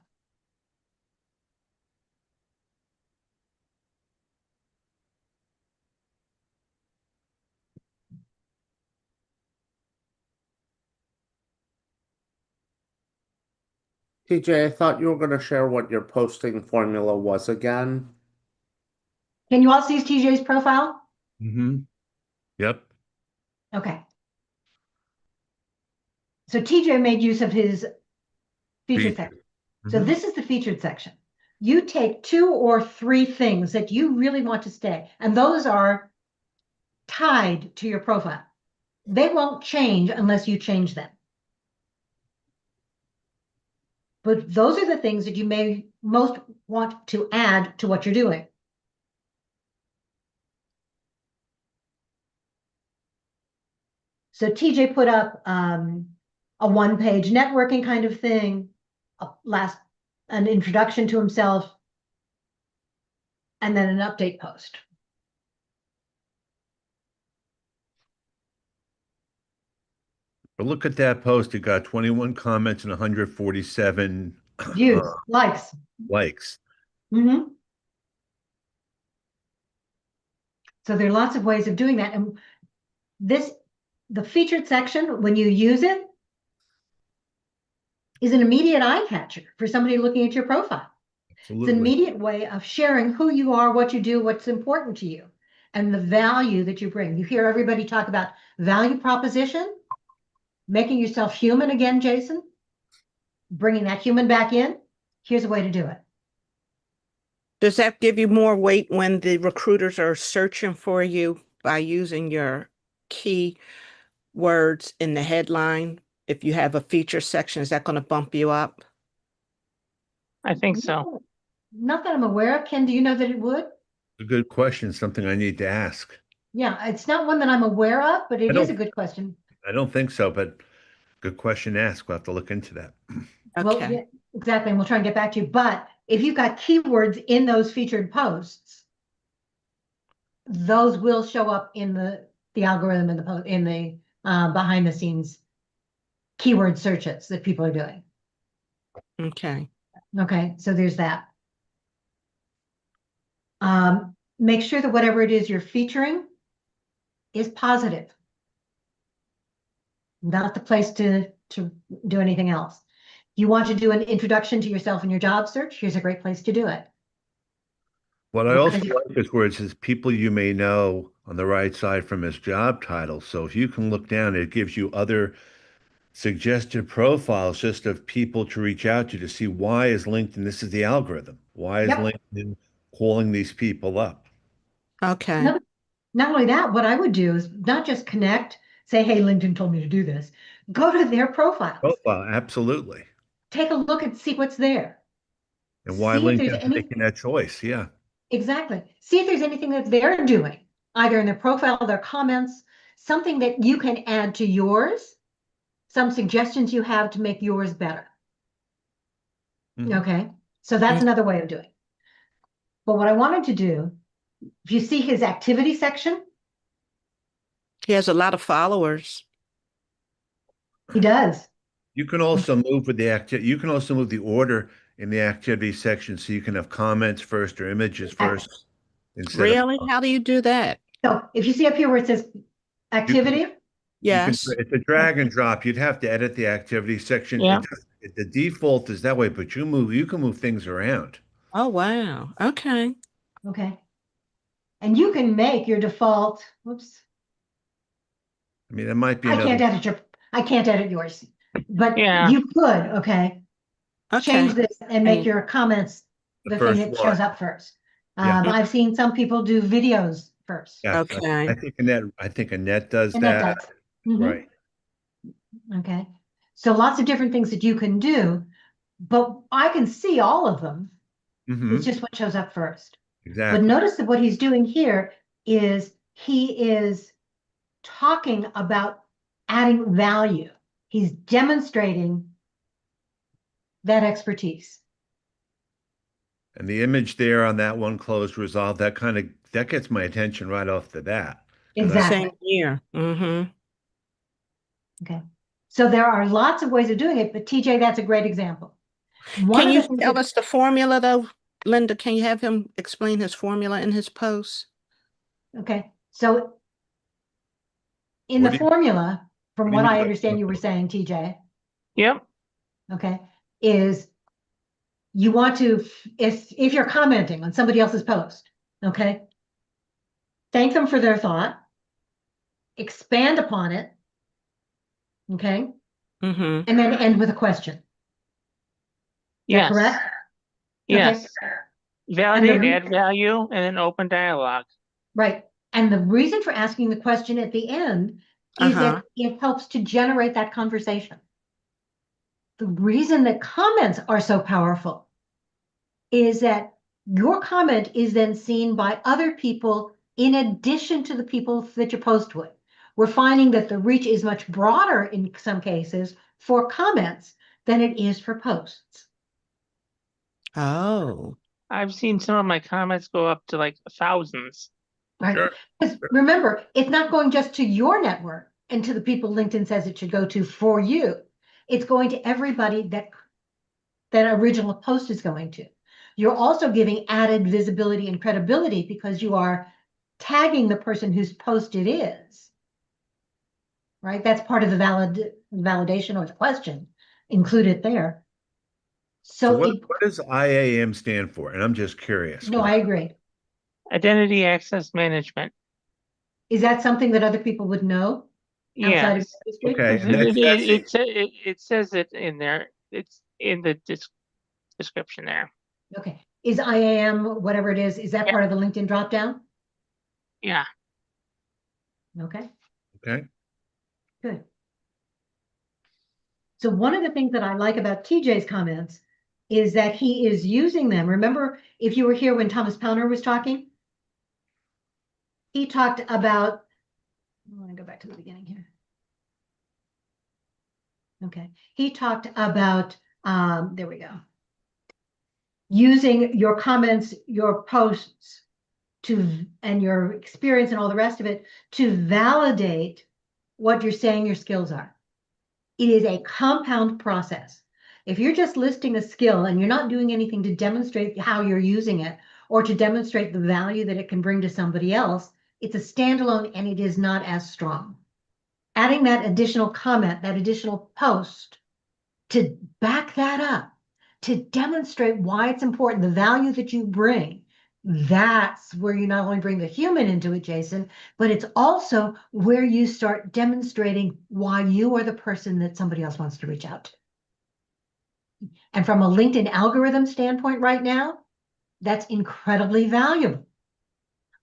TJ, I thought you were going to share what your posting formula was again. Can you all see TJ's profile? Mm-hmm. Yep. Okay. So TJ made use of his featured section. So this is the featured section. You take 2 or 3 things that you really want to stay, and those are tied to your profile. They won't change unless you change them. But those are the things that you may most want to add to what you're doing. So TJ put up a 1-page networking kind of thing, an introduction to himself, and then an update post. But look at that post. It got 21 comments and 147 views, likes. Mm-hmm. So there are lots of ways of doing that. And the featured section, when you use it, is an immediate eye catcher for somebody looking at your profile. Absolutely. It's an immediate way of sharing who you are, what you do, what's important to you, and the value that you bring. You hear everybody talk about value proposition, making yourself human again, Jason. bringing that human back in, here's a way to do it. Does that give you more weight when the recruiters are searching for you by using your key words in the headline? If you have a feature section, is that going to bump you up? I think so. No, not that I'm aware of. Ken, do you know that it would? A good question, something I need to ask. Yeah, it's not one that I'm aware of, but it I is a don't- good question. I don't think so, but good question to ask. We'll have to look into that. Well, Okay. yeah, exactly, and we'll try and get back to you. But if you've got keywords in those featured posts, those will show up in the algorithm in the behind the scenes keyword searches that people are doing. Okay. Okay, so there's that. Make sure that whatever it is you're featuring is positive. Not the place to do anything else. You want to do an introduction to yourself and your job search? Here's a great place to do it. What I also Okay. like is where it says people you may know on the right side from his job title. So if you can look down, it gives you other suggested profiles just of people to reach out to see why is LinkedIn, this is the algorithm. Why is Yep. LinkedIn calling these people up? Okay. Not only that, what I would do is not just connect, say, hey, LinkedIn told me to do this. Go to their profiles. Profile, absolutely. Take a look and see what's there. And why See if there's LinkedIn's any- making that choice. Yeah. Exactly. See if there's anything that they're doing, either in their profile, their comments, something that you can add to yours, some suggestions you have to make yours better. Mhm. Okay, so that's another way of doing it. But what I wanted to do, if you see his activity section, He has a lot of followers. he does. You can also move with the activity. You can also move the order in the activity section so you can have comments first or images first instead Really? of. How do you do that? So if you see up here where it says activity, Yes. It's a drag and drop. You'd have to edit the activity section. Yeah. The default is that way, but you can move things around. Oh, wow. Okay. okay. And you can make your default, whoops, I mean, it might be I can't another. edit yours, but Yeah. you could, okay? Okay. Change this and make And- your comments The the thing first that one. shows up first. Yeah. I've seen some people do videos first. Yeah, Okay. I think Annette does And that that. does. Mhm. Right. Okay, so lots of different things that you can do, but I can see all of them. Mhm. It's just what shows up first. But Exactly. notice that what he's doing here is he is talking about adding value. He's demonstrating that expertise. And the image there on that one closed resolve, that gets my attention right off the bat. 'Cause I- Exactly. Same here. Mm-hmm. Okay. So there are lots of ways of doing it, but TJ, that's a great example. One Can of you the things tell that- us the formula though? Linda, can you have him explain his formula in his post? Okay, so in What the do you- formula, from what do you what mean I by understand you were formula? saying, TJ, Yep. okay, is you want to, if you're commenting on somebody else's post, okay, thank them for their thought, expand upon it, okay, Mm-hmm. and then end with a question. Is that Yes. correct? Yes. Okay. Validate, the- add value, and then open dialogue. Right. And the reason for asking the question at the end is that it helps to generate that conversation. The reason that comments are so powerful is that your comment is then seen by other people in addition to the people that you post with. We're finding that the reach is much broader in some cases for comments than it is for posts. Oh. I've seen some of my comments go up to like thousands. Right. Sure. Because remember, it's not going just to your network and to the people LinkedIn says it should go to for you. It's going to everybody that original post is going to. You're also giving added visibility and credibility because you are tagging the person whose post it is. Right? That's part of the validation or the question included there. So So, what does IAM stand for? And I'm just curious. no, I agree. Identity access management. Is that something that other people would know outside of Yes. the industry? Okay. It says it in there. It's in the description there. Okay. Is IAM, whatever it is that Yeah. part of the LinkedIn dropdown? Yeah. Okay, Okay. good. So one of the things that I like about TJ's comments is that he is using them. Remember, if you were here when Thomas Pounder was talking, he talked about, I want to go back to the beginning here. Okay, he talked about, there we go. Using your comments, your posts and your experience and all the rest of it to validate what you're saying your skills are. It is a compound process. If you're just listing a skill and you're not doing anything to demonstrate how you're using it or to demonstrate the value that it can bring to somebody else, it's a standalone and it is not as strong. Adding that additional comment, that additional post to back that up, to demonstrate why it's important, the value that you bring, that's where you not only bring the human into it, Jason, but it's also where you start demonstrating why you are the person that somebody else wants to reach out to. And from a LinkedIn algorithm standpoint right now, that's incredibly valuable.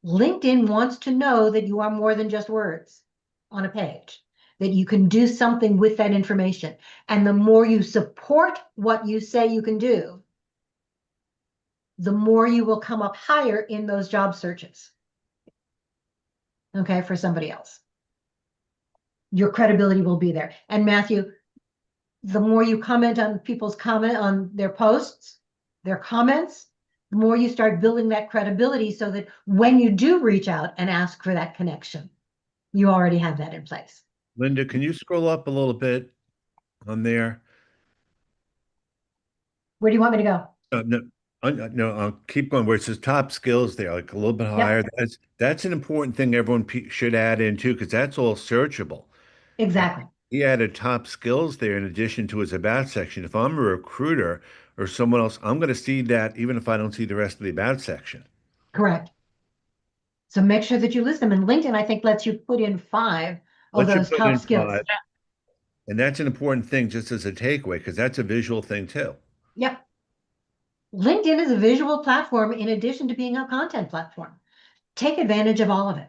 LinkedIn wants to know that you are more than just words on a page, that you can do something with that information. And the more you support what you say you can do, the more you will come up higher in those job searches. Okay, for somebody else. Your credibility will be there. And Matthew, the more you comment on people's comment on their posts, their comments, the more you start building that credibility so that when you do reach out and ask for that connection, you already have that in place. Linda, can you scroll up a little bit on there? Where do you want me to go? No, keep going where it says top skills there, like a little bit higher. That's an important thing everyone should add in too, because that's all searchable. Exactly. He added top skills there in addition to his about section. If I'm a recruiter or someone else, I'm going to see that even if I don't see the rest of the about section. Correct. So make sure that you list them. And LinkedIn, I think, lets you put in 5 of those top skills. And that's an important thing just as a takeaway, because that's a visual thing too. Yep. LinkedIn is a visual platform in addition to being a content platform. Take advantage of all of it.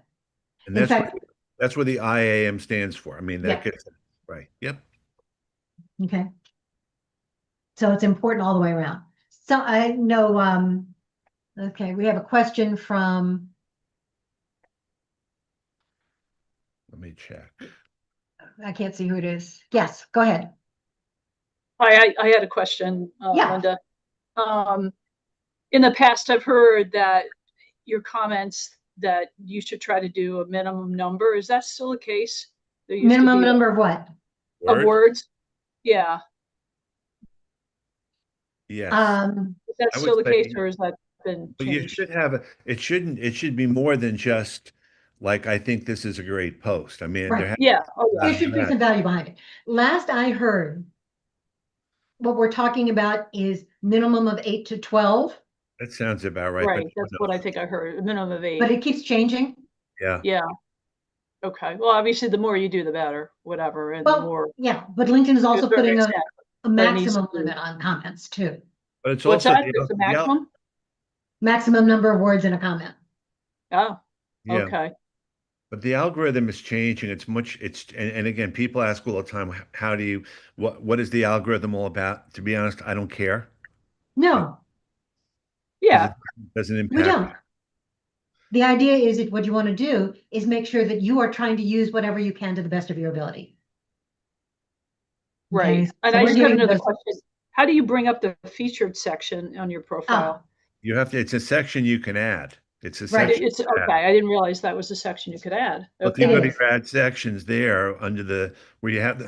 And In fact, that's where the IAM stands for. I mean, that Yeah. gets it right. Yep. Okay. So it's important all the way around. So I know, okay, we have a question from, Let me check. I can't see who it is. Yes, go ahead. Hi, I had a question, Yeah. Linda. In the past, I've heard that your comments that you should try to do a minimum number. Is that still the case? There used to Minimum be number of what? of words? Yeah. Yes. Is that I still the would say- case, or has that been But you changed? should have it should be more than just like, I think this is a great post. I mean, Right. Yeah. Oh, yeah. There should be some value behind it. Last I heard, what we're talking about is minimum of 8 to 12, That sounds about right. Right. But That's what I think I heard. A minimum of 8. but it keeps changing. yeah. Yeah. Okay. Well, obviously, the more you do, the better. Whatever, and the Well, more. yeah, but LinkedIn is also Exactly. putting a But it needs maximum to be- limit on comments too. But it's What's also that? There's a maximum? Maximum number of words in a comment. Oh, yeah. okay. But the algorithm is changing. And again, people ask all the time, how do you, what is the algorithm all about? To be honest, I don't care. No, Yeah. It doesn't impact. we don't. The idea is that what you want to do is make sure that you are trying to use whatever you can to the best of your ability. Right. Okay, And so I we're just have giving another those- question. How do you bring up the featured section on your profile? You have to, it's a section you can add. It's a Right. section. It's you can add. okay. I didn't realize that was a section you could add. Well, if you Okay. go to is. your add sections there under where you have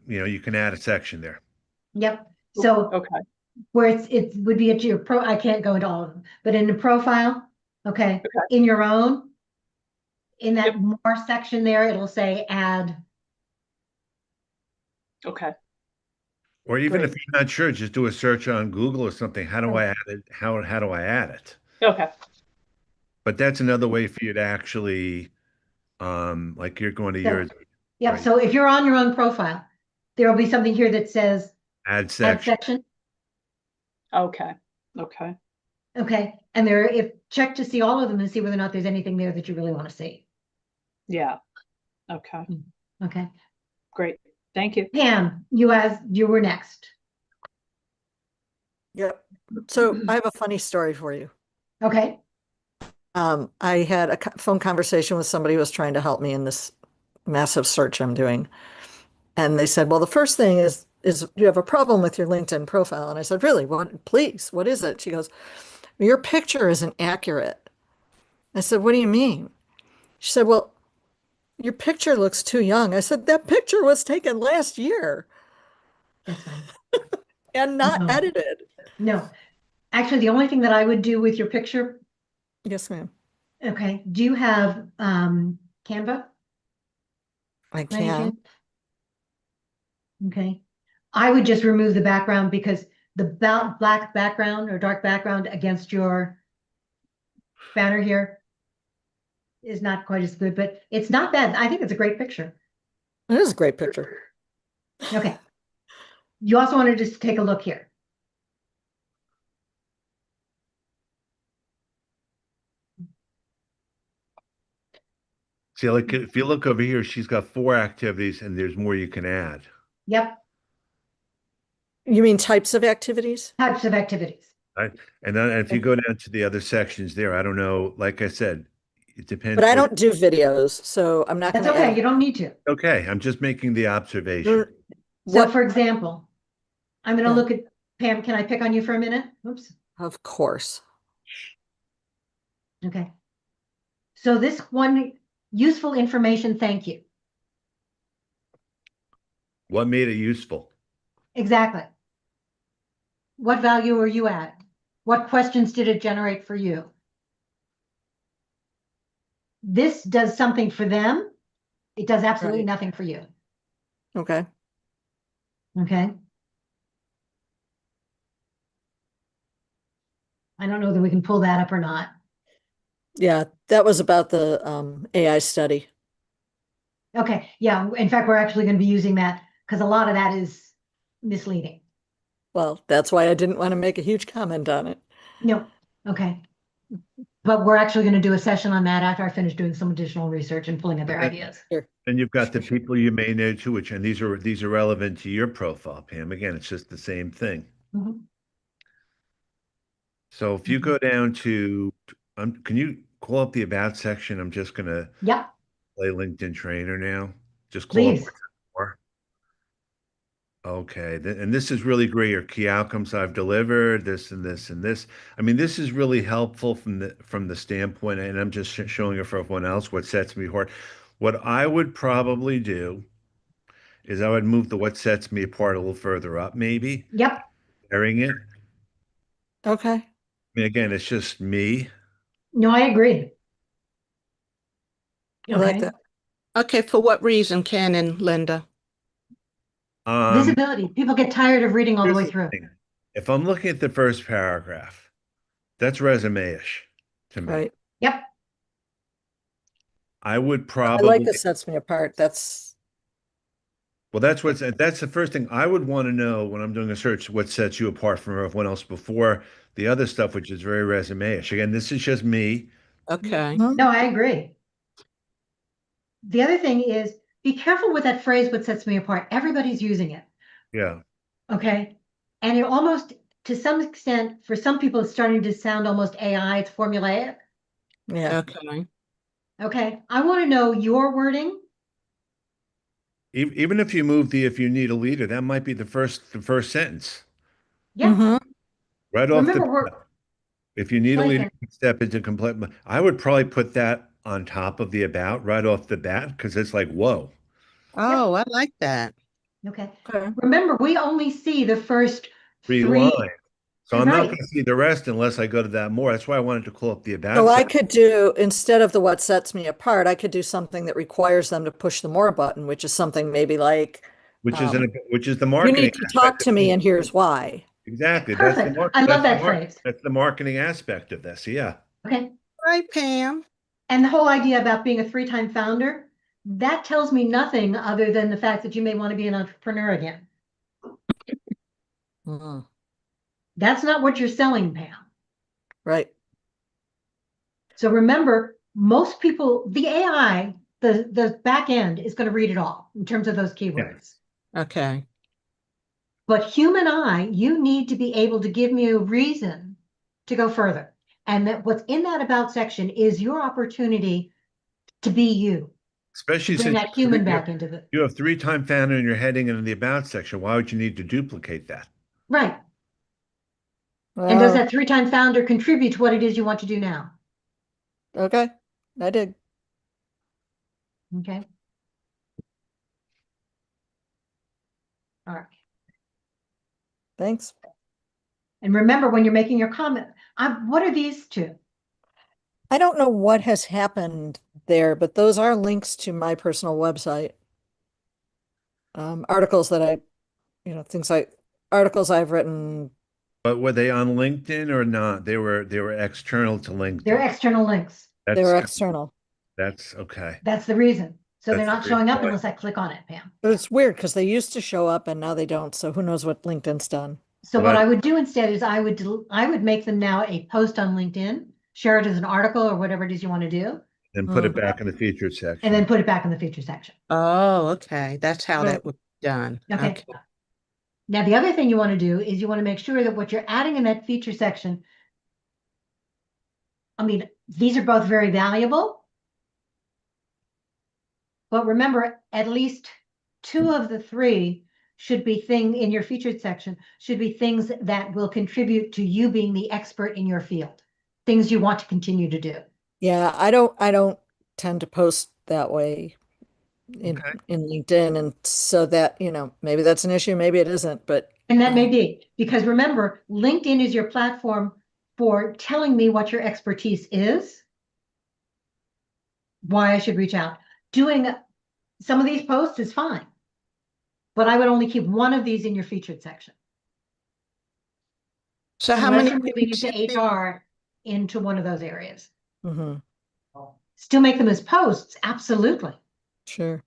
you can add a section there. Yep. So Okay. where it would be at your I can't go into all of them, but in the profile, okay, in your own, in that more section there, it'll say add. Okay. Or even Great. if you're not sure, just do a search on Google or something. How do I add it? How do I add it? Okay. But that's another way for you to actually, like you're going to So- yours. Yep. Right. So if you're on your own profile, there will be something here that says Add Add section. section. Okay, okay. Okay, and check to see all of them and see whether or not there's anything there that you really want to see. Yeah. Okay, Okay, great. Thank you. Pam, you were next. Yep. So I have a funny story for you. Okay, I had a phone conversation with somebody who was trying to help me in this massive search I'm doing. And they said, well, the first thing is you have a problem with your LinkedIn profile. And I said, really? What is it? She goes, your picture isn't accurate. I said, what do you mean? She said, well, your picture looks too young. I said, that picture was taken last year and not edited. no. Actually, the only thing that I would do with your picture. Yes, ma'am. Okay, do you have Canva? I by any can. chance? Okay, I would just remove the background because the black background or dark background against your banner here is not quite as good, but it's not bad. I think it's a great picture. It is a great picture. Okay. You also want to just take a look here. See, like if you look over here, she's got 4 activities and there's more you can add. Yep, You mean types of activities? types of activities. Right? And then if you go down to the other sections there, I don't know, like I said, it depends. But I what- don't do videos, so I'm not That's going to okay, you don't need to. Okay, I'm just making the observation. So for example, I'm going to Yeah. look at, Pam, can I pick on you for a minute? Oops. Of course. Okay. So this one, useful information, thank you. What made it useful? Exactly. What value are you at? What questions did it generate for you? This does something for them. It does absolutely Right. nothing for you. Okay. Okay. I don't know that we can pull that up or not. Yeah, that was about the AI study. Okay, yeah, in fact, we're actually going to be using that because a lot of that is misleading. Well, that's why I didn't want to make a huge comment on it. No, okay. But we're actually going to do a session on that after I finish doing some additional research and pulling up their Okay. ideas. And you've got the people you may know too, and these are relevant to your profile, Pam. Again, it's just the same thing. Mhm. So if you go down to, can you call up the about section? I'm just gonna Yep, play LinkedIn Trainer now. Just call up please. more. Okay, and this is really great. Your key outcomes I've delivered, this and this and this. I mean, this is really helpful from the standpoint, and I'm just showing it for everyone else what sets me apart. What I would probably do is I would move the what sets me apart a little further up, maybe, Yep, airing it. Okay. I mean, again, it's just me. no, I agree. I like Okay. that. Okay, for what reason, Ken and Linda? Visibility. People get tired of reading all the Here's way the through. thing. If I'm looking at the first paragraph, that's resume-ish to me. Right. Yep, I would I probably, like this sets me apart. That's well, that's the first thing I would want to know when I'm doing a search, what sets you apart from everyone else before the other stuff, which is very resume-ish. Again, this is just me. Okay. no, I agree. The other thing is be careful with that phrase, what sets me apart. Everybody's using it. Yeah. Okay. And it almost, to some extent, for some people, it's starting to sound almost AI, it's formulaic. yeah. Okay. Okay. I want to know your wording. Even if you move if you need a leader, that might be the first sentence. Yeah. Mhm. Right off Remember, the we're if you need a leader, Listen. you can step into complete. I would probably put that on top of the about right off the bat because it's like, whoa. Oh, I like that. okay. Okay. Remember, we only see the first 3 three. lines. So I'm not Right. going to see the rest unless I go to that more. That's why I wanted to call up the about So I section, could do, instead of the what sets me apart, I could do something that requires them to push the more button, which is something maybe like, which is the you marketing need to talk aspect to of me it. and here's why. Exactly. Perfect. I love that phrase. That's the marketing aspect of this. Yeah. Okay. Right, Pam. And the whole idea about being a 3-time founder, that tells me nothing other than the fact that you may want to be an entrepreneur again. Mm, That's not what you're selling, Pam. right. So remember, most people, the AI, the back end is going to read it all in terms of those keywords. Okay. But human eye, you need to be able to give me a reason to go further. And that what's in that about section is your opportunity to be you, Especially bring since that human back into the, you have 3-time founder in your heading and in the about section. Why would you need to duplicate that? right. And does Well, that 3-time founder contribute to what it is you want to do now? okay, I did. Okay. All right. Thanks. And remember, when you're making your comment, what are these two? I don't know what has happened there, but those are links to my personal website. Articles that articles I've written. But were they on LinkedIn or not? They were external to They're LinkedIn. external links. They were external. That's okay. That's the reason. So they're That's the not showing up reason why. unless I click on it, Pam. But it's weird because they used to show up and now they don't. So who knows what LinkedIn's done? So Well, what I would do instead is I would make them now a post on LinkedIn, share it as an article or whatever it is you want to do, And put it back in the featured section. and then put it back in the feature section. Oh, okay. That's how Right. that would be done. Okay. Now, the other thing you want to do is you want to make sure that what you're adding in that feature section, I mean, these are both very valuable. But remember, at least 2 of the 3 should be in your featured section, should be things that will contribute to you being the expert in your field, things you want to continue to do. Yeah, I don't tend to post that way in LinkedIn. And so that, maybe that's an issue, maybe it isn't, but And that may be, because remember, LinkedIn is your platform for telling me what your expertise is, why I should reach out. Doing some of these posts is fine, but I would only keep one of these in your featured section. So how Unless many you're moving links into HR into one of those areas. mhm, Still make them as posts, absolutely. sure.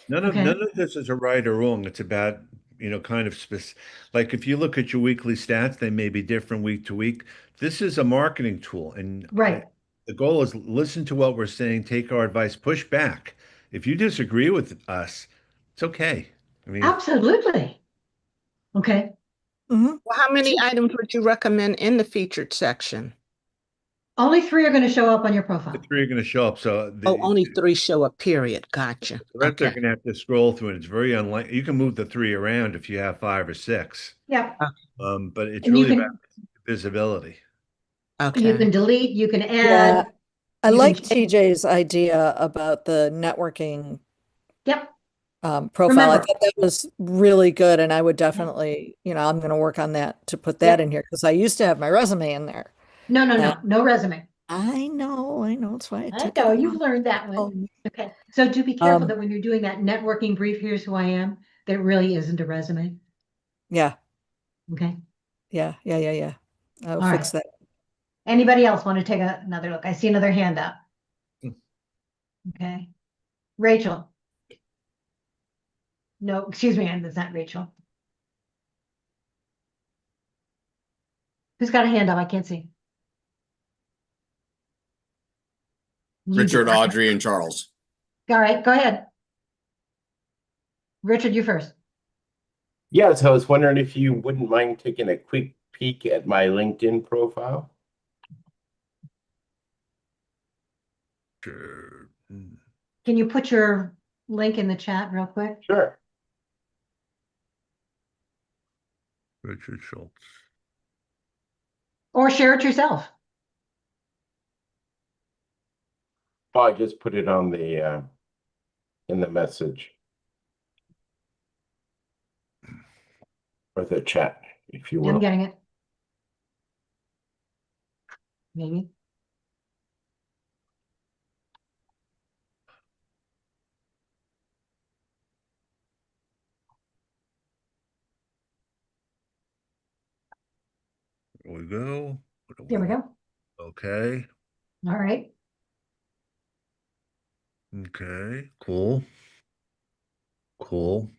None of this is a right or wrong. It's about, kind of like if you look at your weekly stats, they may be different week to week. This is a marketing tool. And Right. the goal is listen to what we're saying, take our advice, push back. If you disagree with us, it's okay. I mean, Absolutely. Okay. Mhm. Well, how many items would you recommend in the featured section? Only 3 are going to show up on your profile. the 3 are going to show up. So Oh, only 3 show up, period. Gotcha. the rest are Okay. going to have to scroll through, and it's very unlikely. You can move the 3 around if you have 5 or 6. Yeah. But it's And you really can about visibility. you Okay. can delete, you can Yeah, add. I you can like change- TJ's idea about the networking Yep. profile. I Remember- thought that was really good, and I would definitely, I'm going to work on that to put that Yep. in here because I used to have my resume in there. No resume. I know. That's why I I took know, it you've off. learned that Oh, one. Okay. So do be careful Um, that when you're doing that networking brief, here's who I am, that really isn't a resume. yeah, Okay. yeah. I'll All fix right. that. Anybody else want to take another look? I see another hand up. Okay. Rachel. No, excuse me, that's not Rachel. Who's got a hand up? I can't see. You do. Richard, Audrey, and Charles. All right, go ahead. Richard, you first. Yeah, so I was wondering if you wouldn't mind taking a quick peek at my LinkedIn profile. Sure. Can you put your link in the chat real quick? Sure. Richard Schultz. Or share it yourself. Oh, I just put it on the in the message or the chat, if you I'm will. getting it. Maybe. There we go. There we go. Okay. All right. Okay. Cool. Cool.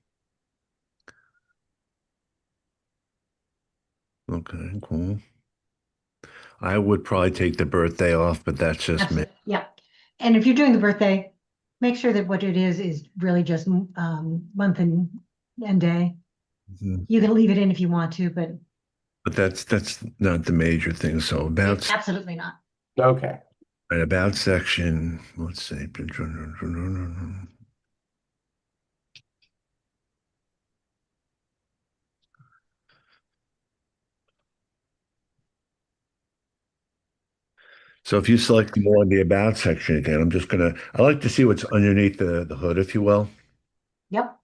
Okay, cool. I would probably take the birthday off, but that's just me. Absolutely. Yeah. And if you're doing the birthday, make sure that what it is really just month and day. Mhm. You can leave it in if you want to, but But that's not the major thing. So about absolutely not. Okay. right, about section, let's see. So if you select more in the about section again, I like to see what's underneath the hood, if you will. Yep.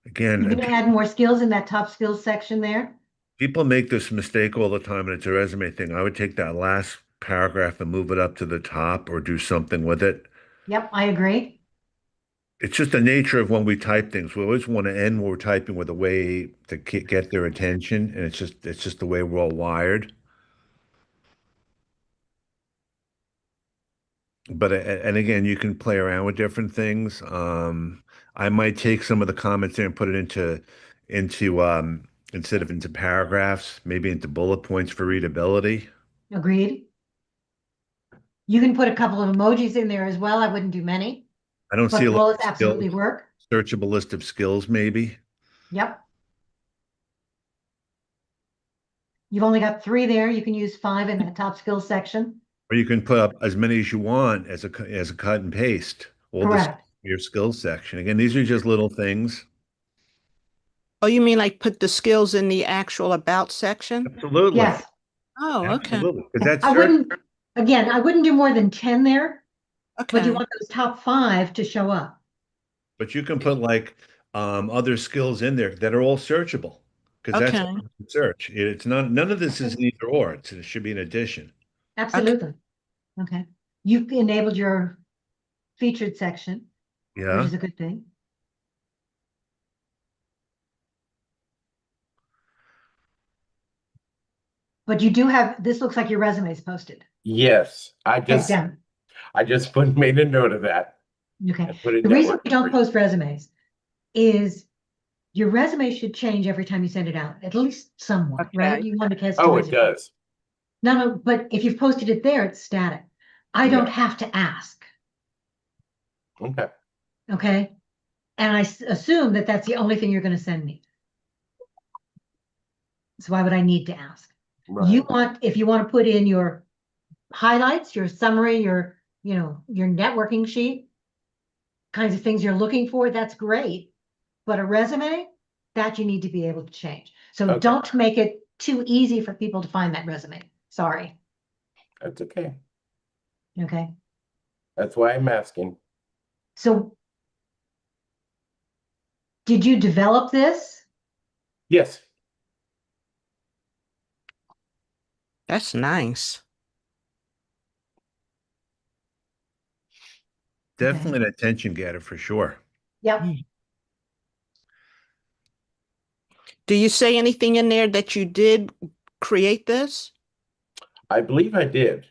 Again, You can add more skills in that top skills section there. people make this mistake all the time, and it's a resume thing. I would take that last paragraph and move it up to the top or do something with it. Yep, I agree. It's just the nature of when we type things. We always want to end what we're typing with a way to get their attention, and it's just the way we're all wired. But and again, you can play around with different things. I might take some of the comments there and put it into instead of into paragraphs, maybe into bullet points for readability. Agreed. You can put a couple of emojis in there as well. I wouldn't do many, I don't see but a lot bullets of absolutely skills. work. Searchable list of skills, maybe. Yep. You've only got 3 there. You can use 5 in that top skills section. Or you can put up as many as you want as a cut and paste. All this Correct. your skills section. Again, these are just little things. Oh, you mean like put the skills in the actual about section? Absolutely. Yes. Oh, okay. Absolutely. Because that's I wouldn't do more than 10 there, but you Okay. want those top 5 to show up. But you can put like other skills in there that are all searchable because that's Okay. how you search. It's not none of this is an either or. It should be an addition. Absolutely. Okay. You've enabled your featured section, which Yeah. is a good thing. But you do have, this looks like your resume is posted. Yes, Heads down. I just made a note of that. Okay. I put it The reason network we don't free. post resumes is your resume should change every time you send it out, at least somewhat, right? Okay. You want to customize Oh, it does. No, but if you've posted it there, it's static. I don't Yeah. have to ask, Okay. okay? And I assume that that's the only thing you're going to send me. So why would I need to ask? You Right. want, if you want to put in your highlights, your summary, your networking sheet, kinds of things you're looking for, that's great. But a resume, that you need to be able to change. So Okay. don't make it too easy for people to find that resume. Sorry. That's okay. Okay. That's why I'm asking. So did you develop this? Yes. That's nice. Definitely an attention getter for sure. Yep. Do you say anything in there that you did create this? I believe I did.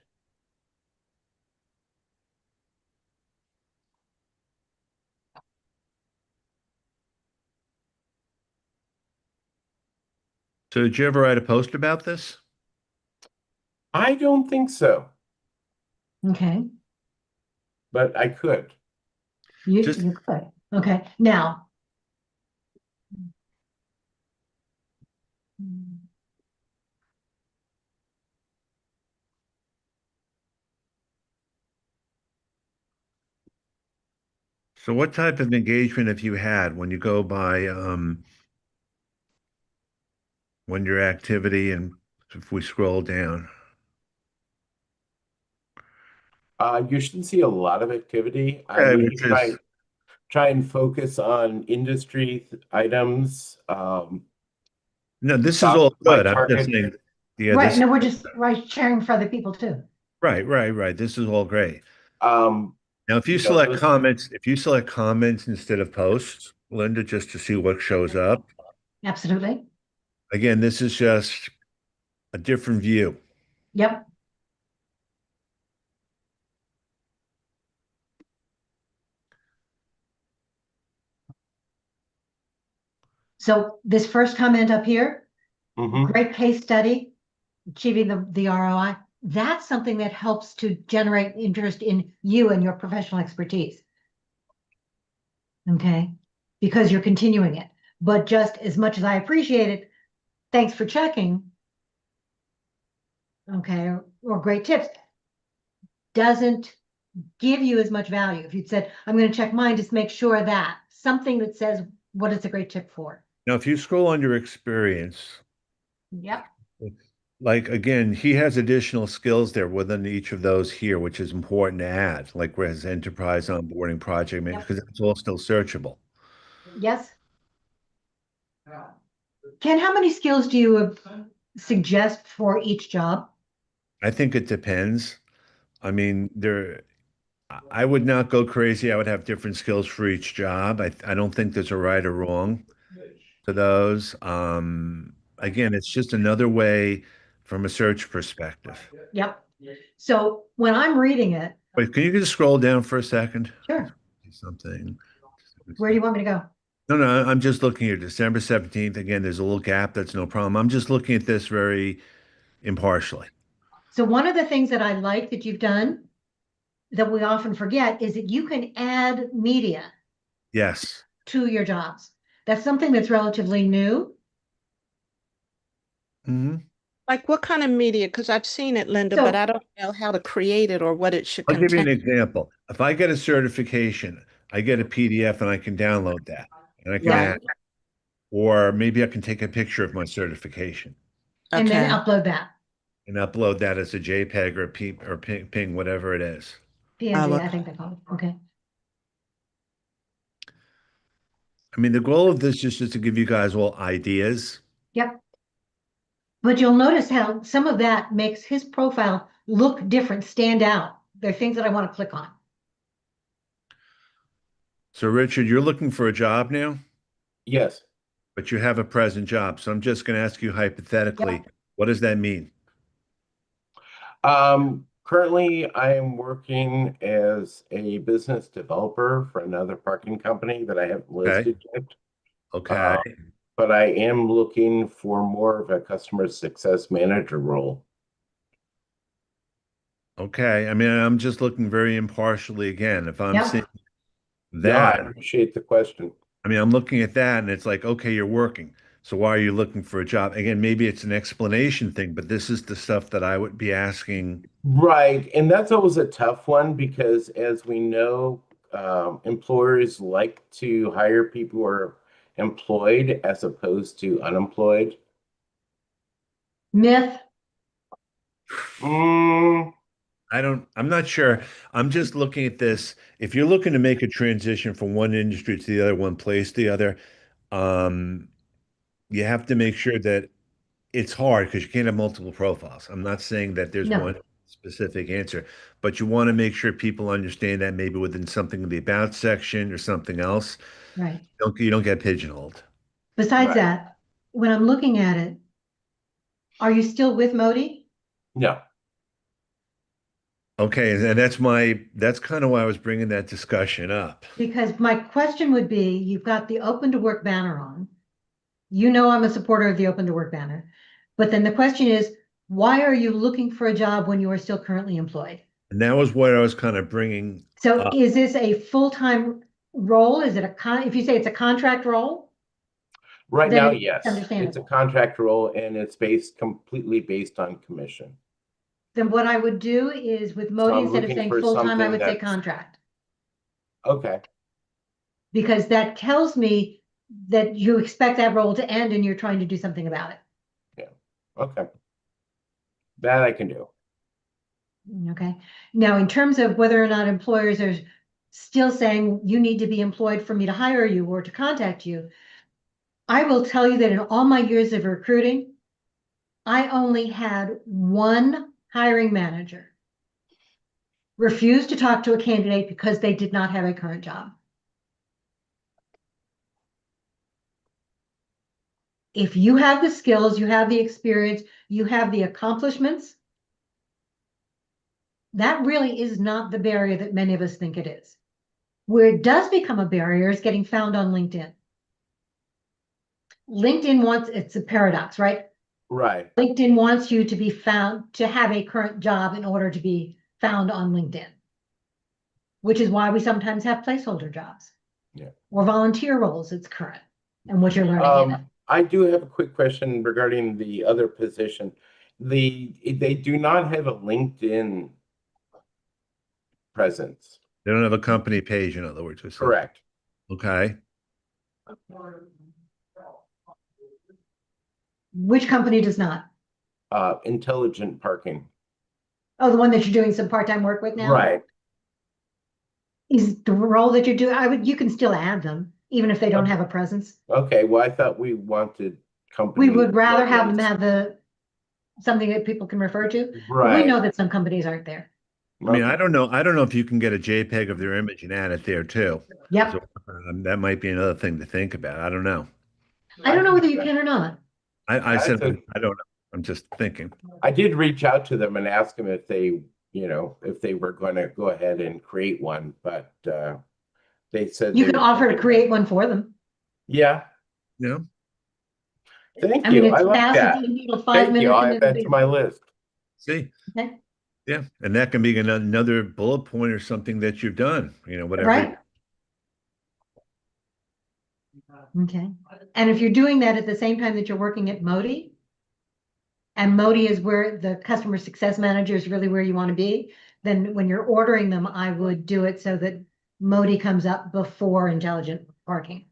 So did you ever write a post about this? I don't think so, Okay. but I could. You Just- could. Okay. Now. So what type of engagement have you had when you go by when your activity and if we scroll down? You shouldn't see a lot of activity. I Okay, really which is try and focus on industry items. no, this is Top all of my good. I'm just target. saying, yeah, Right. this No, we're just sharing for other people too. right. This is all great. Um, Now, if you you know, select those- comments instead of posts, Linda, just to see what shows up. Absolutely. Again, this is just a different view. Yep. So this first comment up here, Mhm. great case study, achieving the ROI. That's something that helps to generate interest in you and your professional expertise. Okay, because you're continuing it. But just as much as I appreciate it, thanks for checking. Okay, or great tips, doesn't give you as much value. If you'd said, I'm going to check mine, just make sure that something that says, what is a great tip for? Now, if you scroll under experience, Yep. like again, he has additional skills there within each of those here, which is important to add, like where his enterprise onboarding project manager, because it's all still searchable. Yes. Ken, how many skills do you suggest for each job? I think it depends. I mean, I would not go crazy. I would have different skills for each job. I don't think there's a right or wrong to those. Again, it's just another way from a search perspective. Yep. So when I'm reading it, Wait, can you just scroll down for a second? sure. Something. Where do you want me to go? No, I'm just looking at December 17th. Again, there's a little gap. That's no problem. I'm just looking at this very impartially. So one of the things that I like that you've done that we often forget is that you can add media Yes. to your jobs. That's something that's relatively new. Mm-hmm. Like what kind of media? Because I've seen it, Linda, So- but I don't know how to create it or what it should I'll give you an contain. example. If I get a certification, I get a PDF and I can download that and I can Yeah. add, or maybe I can take a picture of my certification And then Okay. upload that. and upload that as a JPEG or ping, whatever it is. PNG, okay. I think they call it. Okay. I mean, the goal of this is just to give you guys all ideas. Yep. But you'll notice how some of that makes his profile look different, stand out. They're things that I want to click on. So, Richard, you're looking for a job now, Yes. but you have a present job. So I'm just going to ask you hypothetically, what does that mean? Currently I am working as a business developer for another parking company that I haven't listed yet. Okay. But I am looking for more of a customer success manager role. Okay. I mean, I'm just looking very impartially again. If I'm Yep. seeing Yeah, I that, appreciate the question. I mean, I'm looking at that and it's like, okay, you're working. So why are you looking for a job? Again, maybe it's an explanation thing, but this is the stuff that I would be asking. Right. And that's always a tough one because as we know, employers like to hire people who are employed as opposed to unemployed. Myth. Mm, I'm not sure. I'm just looking at this. If you're looking to make a transition from one industry to the other, one place to the other, you have to make sure that it's hard because you can't have multiple profiles. I'm not saying that there's No. one specific answer, but you want to make sure people understand that maybe within something in the about section or something else, Right. you don't get pigeonholed. Besides Right. that, when I'm looking at it, are you still with Modi? no. Okay, and that's kind of why I was bringing that discussion up. Because my question would be, you've got the open to work banner on. You know I'm a supporter of the open to work banner. But then the question is, why are you looking for a job when you are still currently employed? And that was what I was kind of bringing So up. is this a full-time role? Is it if you say it's a contract role? Right Then now, it's yes. It's a understandable. contract role and it's completely based on commission. Then what I would do is with Modi, I'm instead of looking saying for full-time, I something would say that's- contract. Okay. Because that tells me that you expect that role to end and you're trying to do something about it. Okay. That I can do. Okay. Now, in terms of whether or not employers are still saying you need to be employed for me to hire you or to contact you, I will tell you that in all my years of recruiting, I only had one hiring manager refuse to talk to a candidate because they did not have a current job. If you have the skills, you have the experience, you have the accomplishments, that really is not the barrier that many of us think it is. Where it does become a barrier is getting found on LinkedIn. LinkedIn wants, it's a paradox, right? Right. LinkedIn wants you to be found, to have a current job in order to be found on LinkedIn. Which is why we sometimes have placeholder jobs. Yeah. Or volunteer roles, it's current, and what you're learning in it. I do have a quick question regarding the other position. They do not have a LinkedIn presence. They don't have a company page, in other words. Correct. Okay. Which company does not? Intelligent Parking. Oh, the one that you're doing some part-time work with now? Right. Is the role that you're doing, you can still add them, even if they don't have a presence. Okay, well, I thought we wanted company. We would rather have them logos. have something that people can refer to. But we Right. know that some companies aren't there. I mean, I don't know if you can get a JPEG of their image and add it there too. Yep. So, that might be another thing to think about. I don't know. I don't know whether you can or not. I That's said, a- I don't know. I'm just thinking. I did reach out to them and ask them if they, if they were going to go ahead and create one, but they said You they can were- offer to create one for them. Yeah. Yeah. Thank I mean, you. it's I like fast, that. it's easy, it'll 5 Thank minutes. you. I'll and add it'll that be- to my list. See, Okay. yeah, and that can be another bullet point or something that you've done. Whatever. Right. Okay. And if you're doing that at the same time that you're working at Modi, and Modi is where the customer success manager is really where you want to be, then when you're ordering them, I would do it so that Modi comes up before intelligent parking.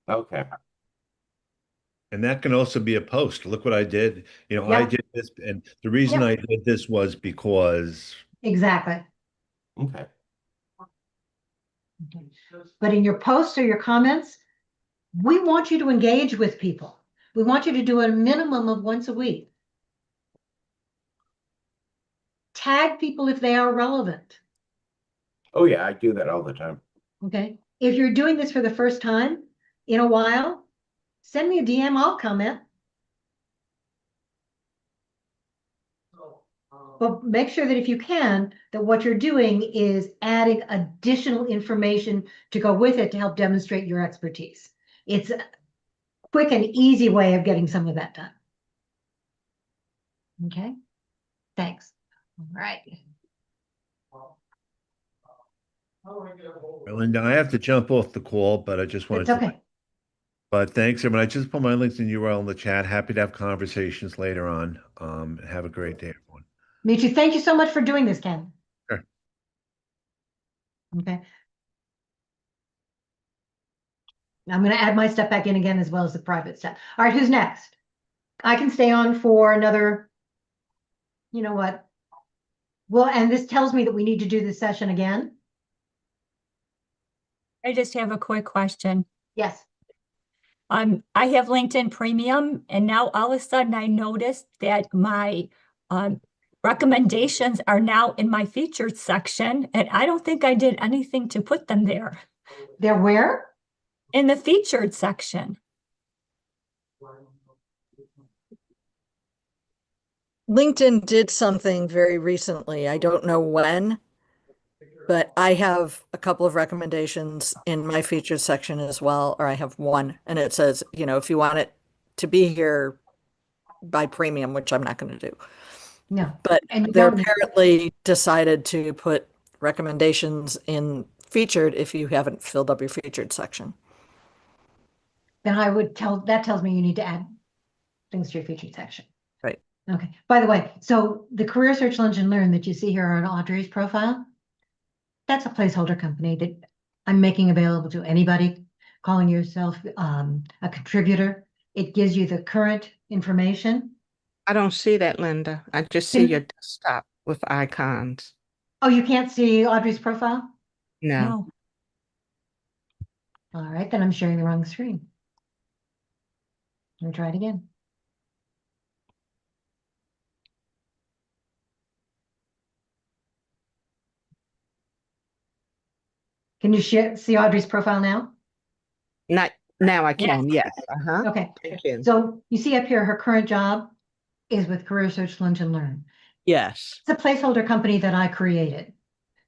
Okay. And that can also be a post. Look what I did. I Yeah. did this, and the reason Yeah. I did this was because. Exactly. Okay. But in your posts or your comments, we want you to engage with people. We want you to do a minimum of once a week. Tag people if they are relevant. Oh yeah, I do that all the time. Okay. If you're doing this for the first time in a while, send me a DM, I'll comment. But make sure that if you can, that what you're doing is adding additional information to go with it to help demonstrate your expertise. It's a quick and easy way of getting some of that done. Okay, thanks. All right. Linda, I have to jump off the call, but I just wanted It's to. okay. But thanks, everyone. I just put my LinkedIn URL in the chat. Happy to have conversations later on. Have a great day, everyone. Me too. Thank you so much for doing this, Ken. Sure. Okay. I'm going to add my stuff back in again as well as the private stuff. All right, who's next? I can stay on for another, you know what? Well, and this tells me that we need to do this session again. I just have a quick question. Yes. I have LinkedIn Premium, and now all of a sudden I noticed that my recommendations are now in my featured section, and I don't think I did anything to put them there. They're where? In the featured section. LinkedIn did something very recently. I don't know when, but I have a couple of recommendations in my featured section as well, or I have one, and it says, if you want it to be here by premium, which I'm not going to do. No. But And you they're don't- apparently decided to put recommendations in featured if you haven't filled up your featured section. Then that tells me you need to add things to your featured section. Right. Okay. By the way, so the Career Search Lunch and Learn that you see here on Audrey's profile, that's a placeholder company that I'm making available to anybody calling yourself a contributor. It gives you the current information. I don't see that, Linda. I just see your desktop with icons. Oh, you can't see Audrey's profile? No. All right, then I'm sharing the wrong screen. Let me try it again. Can you see Audrey's profile now? Not now I can, yes. Uh-huh. Okay. Thank you. So you see up here, her current job is with Career Search Lunch and Learn. Yes. It's a placeholder company that I created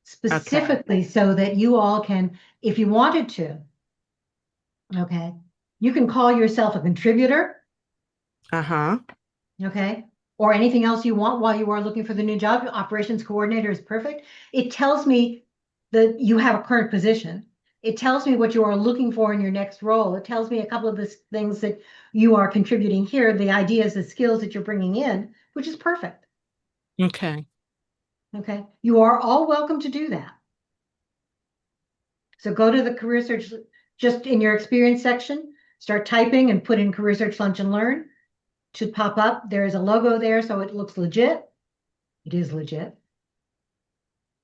specifically so that you all can, if you wanted to, okay, You can call yourself a contributor, Uh-huh. okay? Or anything else you want while you are looking for the new job. Operations coordinator is perfect. It tells me that you have a current position. It tells me what you are looking for in your next role. It tells me a couple of the things that you are contributing here, the ideas, the skills that you're bringing in, which is perfect. Okay. Okay. You are all welcome to do that. So go to the career search, just in your experience section, start typing and put in career search lunch and learn. Should pop up. There is a logo there, so it looks legit. It is legit.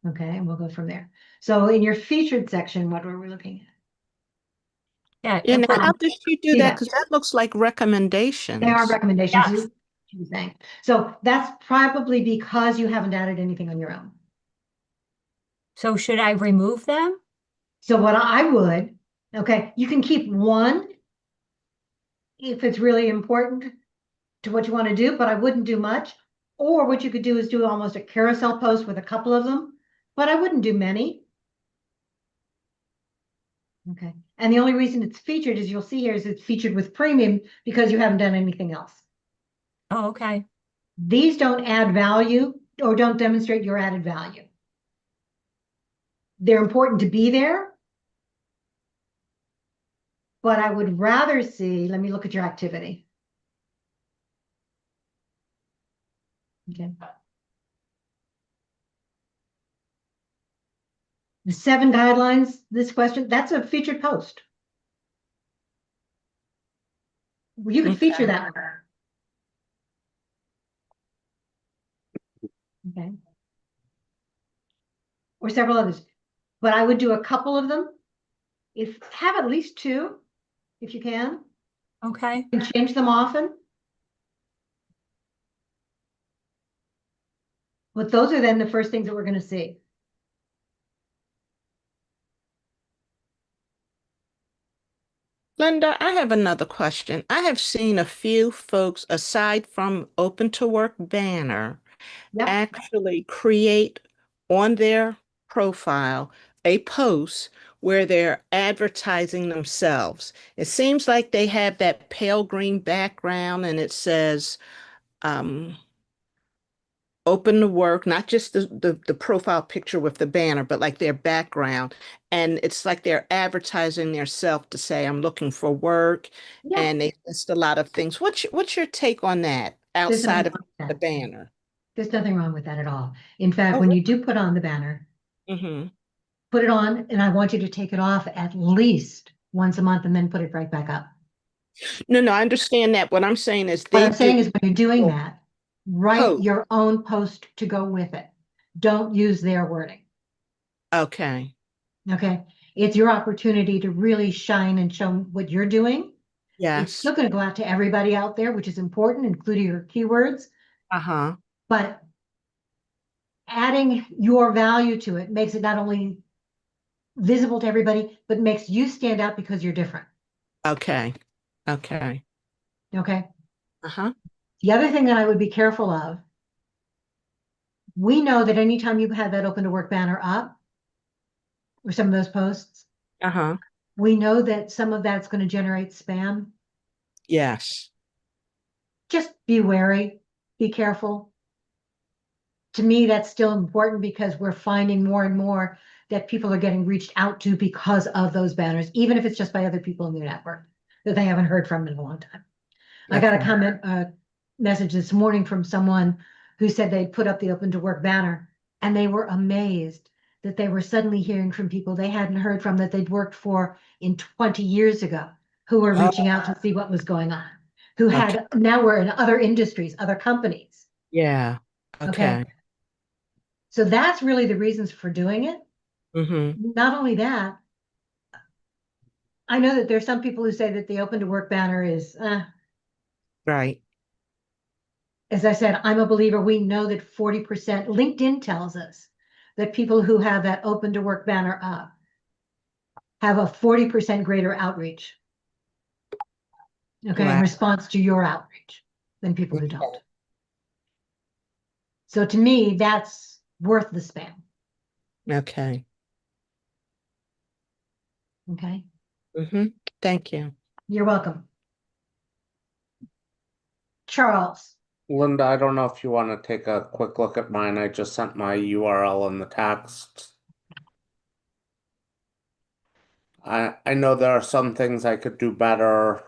Okay, and we'll go from there. So in your featured section, what were we looking at? Yeah, now how does she do See that? that. Because that looks like recommendations. They are recommendations. Yes. She was saying. So that's probably because you haven't added anything on your own. So should I remove them? So what I would, okay, you can keep one if it's really important to what you want to do, but I wouldn't do much. Or what you could do is do almost a carousel post with a couple of them, but I wouldn't do many. Okay. And the only reason it's featured, as you'll see here, is it's featured with premium because you haven't done anything else. Oh, okay. These don't add value or don't demonstrate your added value. They're important to be there, but I would rather see, let me look at your activity. Okay. The 7 guidelines, this question, that's a featured post. You could feature that one. Okay. Or several others. But I would do a couple of them. Have at least 2, if you can. Okay. And change them often. But those are then the first things that we're going to see. Linda, I have another question. I have seen a few folks, aside from Open to Work banner, actually create on their profile a post where they're advertising themselves. It seems like they have that pale green background and it says, Open to Work, not just the profile picture with the banner, but like their background. And it's like they're advertising themselves to say, I'm looking for work. Yeah. And they list a lot of things. What's your take on that There's outside nothing of wrong with the that. banner? There's nothing wrong with that at all. In fact, Oh, when you do put on the banner, Mm-hmm. put it on, and I want you to take it off at least once a month and then put it right back up. No, I understand that. What I'm saying is What they I'm saying do is when you're doing that, write post. your own post to go with it. Don't use their wording. Okay. Okay. It's your opportunity to really shine and show what you're doing. It's Yes. still going to go out to everybody out there, which is important, including your keywords. Uh-huh. But adding your value to it makes it not only visible to everybody, but makes you stand out because you're different. Okay. Okay. Okay. Uh-huh. The other thing that I would be careful of, we know that anytime you have that Open to Work banner up, or some of those posts, Uh-huh. we know that some of that's going to generate spam. Yes. Just be wary, be careful. To me, that's still important because we're finding more and more that people are getting reached out to because of those banners, even if it's just by other people in the network that they haven't heard from in a long time. I got a message this morning from someone who said they'd put up the Open to Work banner and they were amazed that they were suddenly hearing from people they hadn't heard from that they'd worked for in 20 years ago, who were reaching out to see what was going on, who had now were in other industries, other companies. Yeah. Okay. So that's really the reasons for doing it. Mm-hmm. Not only that, I know that there's some people who say that the Open to Work banner is, Right. as I said, I'm a believer. We know that 40%, LinkedIn tells us that people who have that Open to Work banner up have a 40% greater outreach. Okay, in response to your outreach than people who don't. So to me, that's worth the spam. Okay. Okay. Mm-hmm. Thank you. You're welcome. Charles. Linda, I don't know if you want to take a quick look at mine. I just sent my URL in the text. I know there are some things I could do better.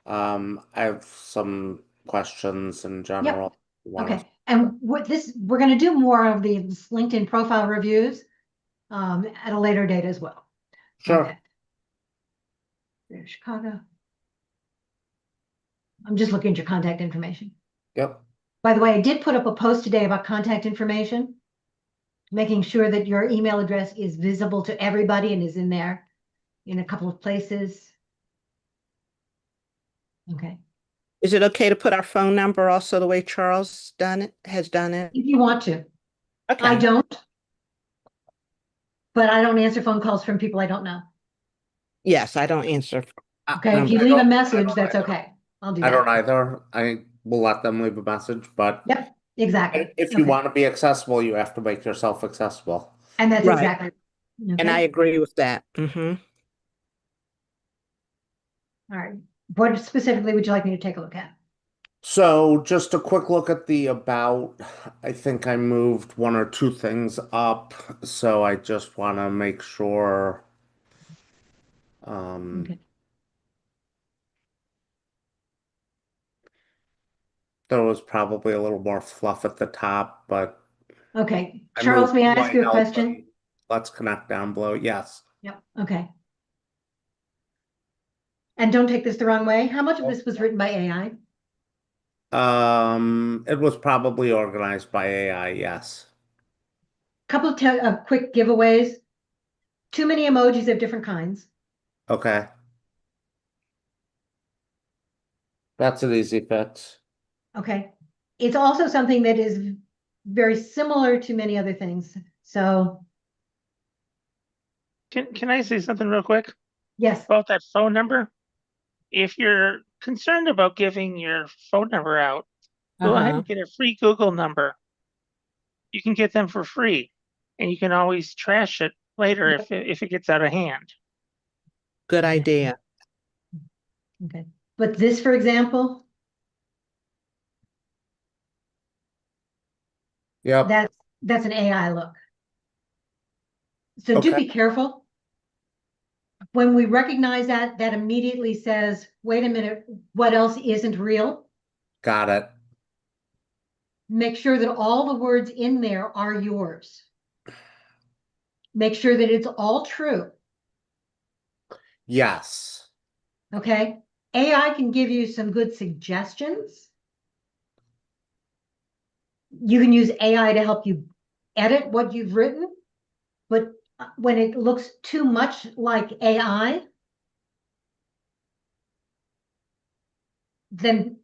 I have some questions in general. Okay. And we're going to do more of these LinkedIn profile reviews at a later date as well. Sure. Okay. There's Chicago. I'm just looking at your contact information. Yep. By the way, I did put up a post today about contact information, making sure that your email address is visible to everybody and is in there in a couple of places. Okay. Is it okay to put our phone number also the way Charles has done it? If you want to. Okay. I don't. But I don't answer phone calls from people I don't know. Yes, I don't answer. Okay, if you leave a message, that's okay. I'll do that. I don't either. I will let them leave a message, but Yep, exactly. if you want to be accessible, you have to make yourself accessible. And that's Right. exactly. And Okay. I agree with that. Mm-hmm. All right. What specifically would you like me to take a look at? So just a quick look at the about. I think I moved one or two things up, so I just want to make sure. Okay. There was probably a little more fluff at the top, but Okay, Charles, may I ask you a question? Let's connect down below. Yes. Yep, okay. And don't take this the wrong way. How much of this was written by AI? It was probably organized by AI, yes. Couple of quick giveaways. Too many emojis of different kinds. Okay. That's an easy fix. Okay. It's also something that is very similar to many other things. So Can I say something real quick yes, about that phone number? If you're concerned about giving your phone number out, go ahead and get a free Google number. You can get them for free, and you can always trash it later if it gets out of hand. Good idea. okay. But this, for example, Yep. that's an AI look. So do Okay. be careful. When we recognize that, that immediately says, wait a minute, what else isn't real? Got it. Make sure that all the words in there are yours. Make sure that it's all true. Yes. Okay. AI can give you some good suggestions. You can use AI to help you edit what you've written, but when it looks too much like AI, then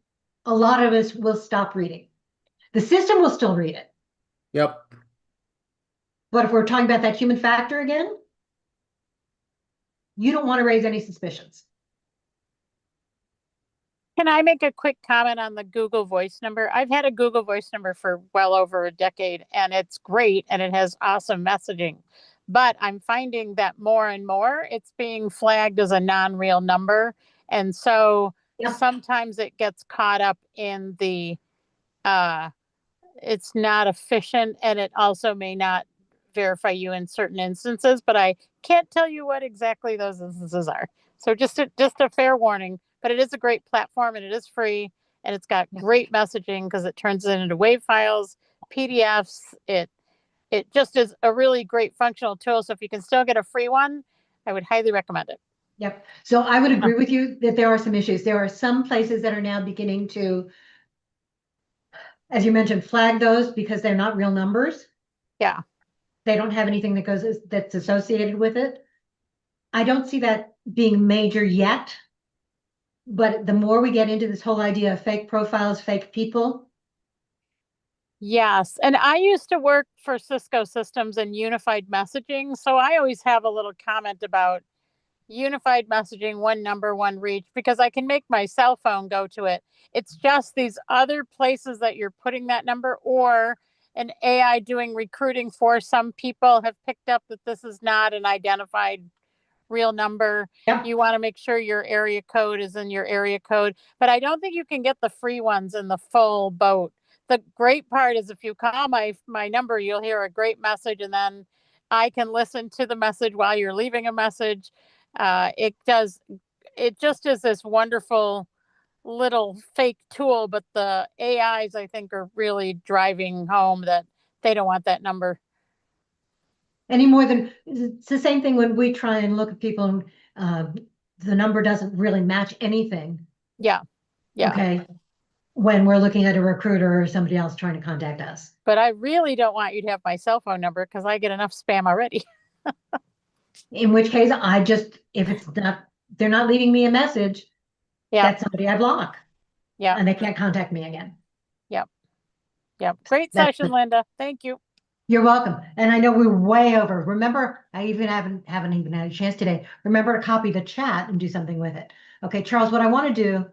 a lot of us will stop reading. The system will still read it. Yep. But if we're talking about that human factor again, you don't want to raise any suspicions. Can I make a quick comment on the Google Voice number? I've had a Google Voice number for well over a decade, and it's great and it has awesome messaging. But I'm finding that more and more it's being flagged as a non-real number. And so sometimes it gets caught up in the it's not efficient, and it also may not verify you in certain instances, but I can't tell you what exactly those instances are. So just a fair warning, but it is a great platform and it is free and it's got great messaging because it turns it into WAV files, PDFs. It just is a really great functional tool. So if you can still get a free one, I would highly recommend it. Yep. So I would agree with you that there are some issues. There are some places that are now beginning to, as you mentioned, flag those because they're not real numbers. Yeah. They don't have anything that's associated with it. I don't see that being major yet, but the more we get into this whole idea of fake profiles, fake people. Yes. And I used to work for Cisco Systems and unified messaging. So I always have a little comment about unified messaging, one number, one reach, because I can make my cell phone go to it. It's just these other places that you're putting that number, or an AI doing recruiting for some people have picked up that this is not an identified real number. Yep. You want to make sure your area code is in your area code, but I don't think you can get the free ones in the full boat. The great part is if you call my number, you'll hear a great message, and then I can listen to the message while you're leaving a message. It just is this wonderful little fake tool, but the AIs, I think, are really driving home that they don't want that number. Any more than, it's the same thing when we try and look at people and the number doesn't really match anything. Yeah. Yeah. Okay. When we're looking at a recruiter or somebody else trying to contact us. But I really don't want you to have my cell phone number because I get enough spam already. In which case, if it's not, they're not leaving me a message, Yeah. that's somebody I block. Yeah. And they can't contact me again. Yep. Yep. Great That's session, Linda. Thank you. You're welcome. And I know we're way over. Remember, I even haven't even had a chance today. Remember to copy the chat and do something with it. Okay, Charles, what I want to do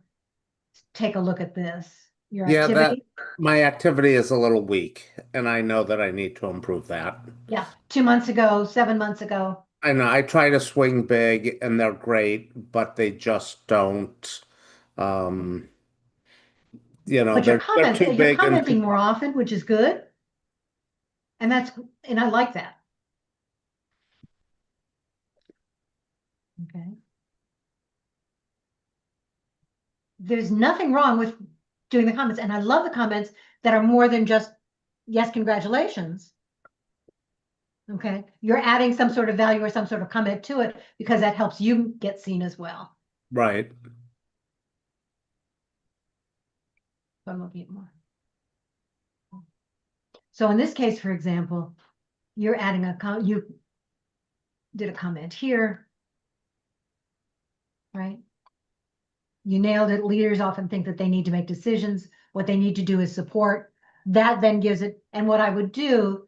is take a look at this. Your Yeah, activity. my activity is a little weak, and I know that I need to improve that. Yeah, 2 months ago, 7 months ago. I know I try to swing big, and they're great, but they just don't. You know, But your they're comments, too you're big and commenting more often, which is good. And I like that. Okay. There's nothing wrong with doing the comments, and I love the comments that are more than just, yes, congratulations. Okay, you're adding some sort of value or some sort of comment to it because that helps you get seen as well. right. So I'm looking at more. So in this case, for example, you're adding you did a comment here, right? You nailed it. Leaders often think that they need to make decisions. What they need to do is support. That then gives it, and what I would do,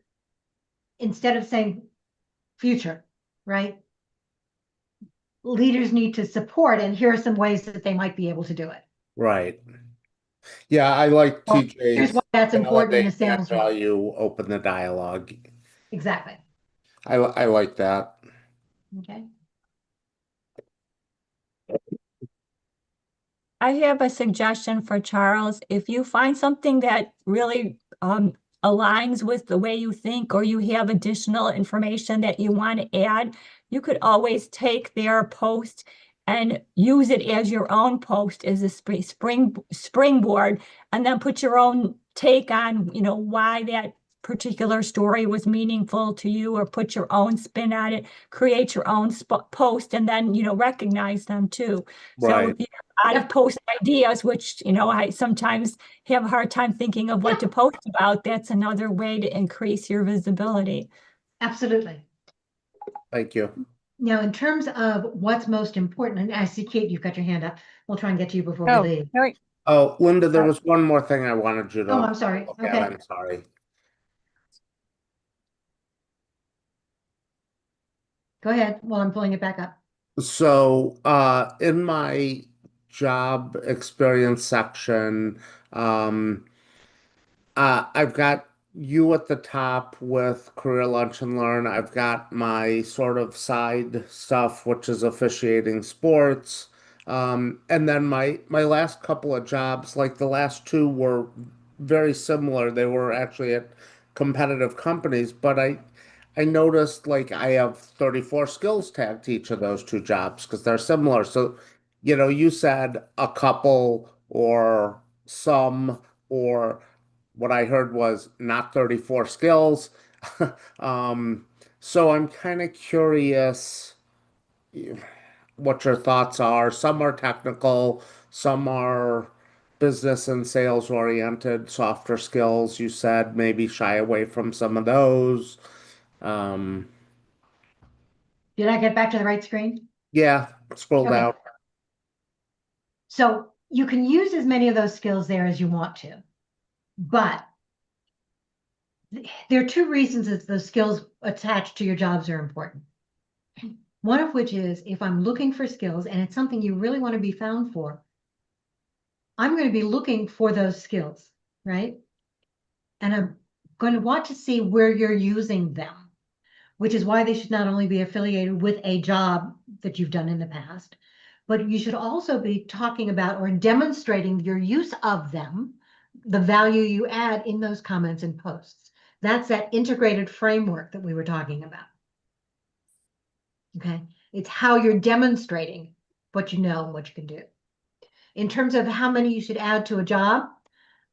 instead of saying future, right? Leaders need to support, and here are some ways that they might be able to do it. Right. Yeah, I like Here's TJ's why that's important in a validate that sales role. value, open the dialogue. Exactly. I like that. Okay. I have a suggestion for Charles. If you find something that really aligns with the way you think, or you have additional information that you want to add, you could always take their post and use it as your own post as a springboard, and then put your own take on, why that particular story was meaningful to you, or put your own spin on it, create your own post, and then, recognize them too. Right. So out of post ideas, which, I sometimes have a hard time thinking of what to post about, that's another way to increase your visibility. Absolutely. Thank you. Now, in terms of what's most important, and I see Kate, you've got your hand up. We'll try and get to you before we leave. Right. Oh, Linda, there was one more thing I wanted you to Oh, I'm sorry. look at. Okay. I'm sorry. Go ahead while I'm pulling it back up. So, in my job experience section, I've got you at the top with Career Lunch and Learn. I've got my sort of side stuff, which is officiating sports. And then my last couple of jobs, like the last two, were very similar. They were actually at competitive companies, but I noticed like I have 34 skills tagged to each of those two jobs because they're similar. So, you said a couple or some, or what I heard was not 34 skills. So I'm kind of curious what your thoughts are. Some are technical, some are business and sales oriented, softer skills. You said maybe shy away from some of those. Did I get back to the right screen? Yeah, scroll Okay. down. So you can use as many of those skills there as you want to, but there are two reasons that those skills attached to your jobs are important. One of which is if I'm looking for skills and it's something you really want to be found for, I'm going to be looking for those skills, right? And I'm going to want to see where you're using them. which is why they should not only be affiliated with a job that you've done in the past, but you should also be talking about or demonstrating your use of them, the value you add in those comments and posts. That's that integrated framework that we were talking about. Okay, it's how you're demonstrating what you know and what you can do. In terms of how many you should add to a job,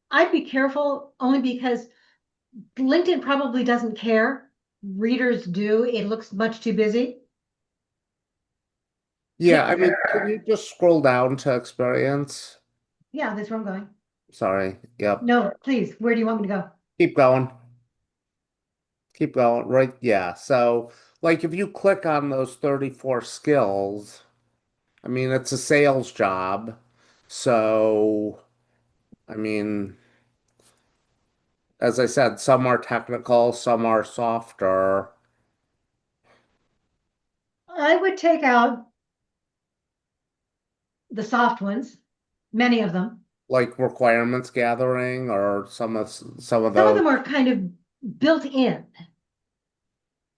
I'd be careful only because LinkedIn probably doesn't care. Readers do. It looks much too busy. Yeah, I mean, can you just scroll down to experience? Yeah, that's where I'm going. Sorry. Yep. No, please. Where do you want me to go? Keep going. Keep going. Right. Yeah. So, like, if you click on those 34 skills, I mean, it's a sales job. So, I mean, as I said, some are technical, some are softer. I would take out the soft ones, many of them. Like requirements gathering, or some of Some of those. them are kind of built in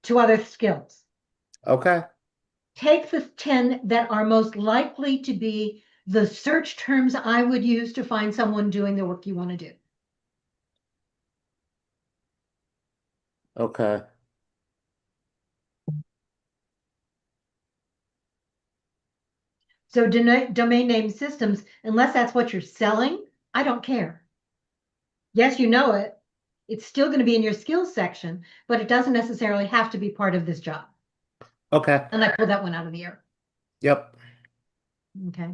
to other skills. Okay. Take the 10 that are most likely to be the search terms I would use to find someone doing the work you want to do. Okay. So domain name systems, unless that's what you're selling, I don't care. Yes, you know it. It's still going to be in your skills section, but it doesn't necessarily have to be part of this job. Okay. And I pulled that one out of the air. Yep. Okay.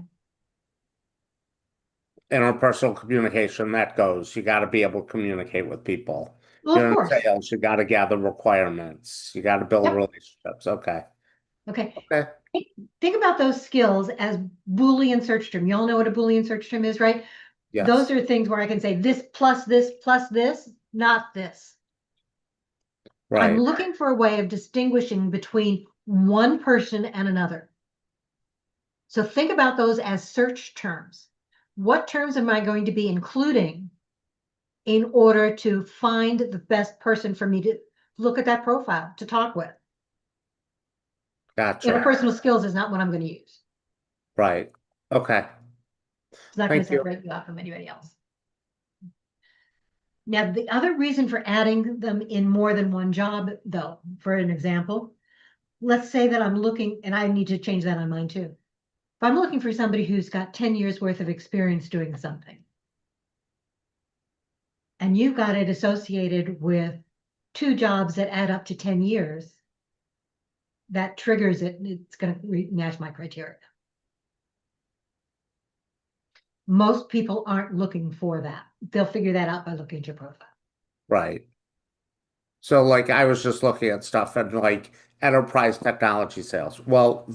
Interpersonal communication, that goes. You got to be able to communicate with people. Well, of You're in course. sales, you got to gather requirements. You got to build Yep. relationships. Okay. Okay. Okay. Think about those skills as Boolean search term. You all know what a Boolean search term is, right? Yes. Those are things where I can say this, not this. I'm Right. looking for a way of distinguishing between one person and another. So think about those as search terms. What terms am I going to be including in order to find the best person for me to look at that profile, to talk with? Gotcha. Interpersonal skills is not what I'm going to use. Right. Okay. It's not going to Thank you. separate you out from anybody else. Now, the other reason for adding them in more than one job, though, for an example, let's say that I'm looking, and I need to change that on mine too. If I'm looking for somebody who's got 10 years worth of experience doing something, and you've got it associated with 2 jobs that add up to 10 years, that triggers it, and it's going to match my criteria. Most people aren't looking for that. They'll figure that out by looking at your profile. Right. So, like, I was just looking at stuff and like enterprise technology sales. Well,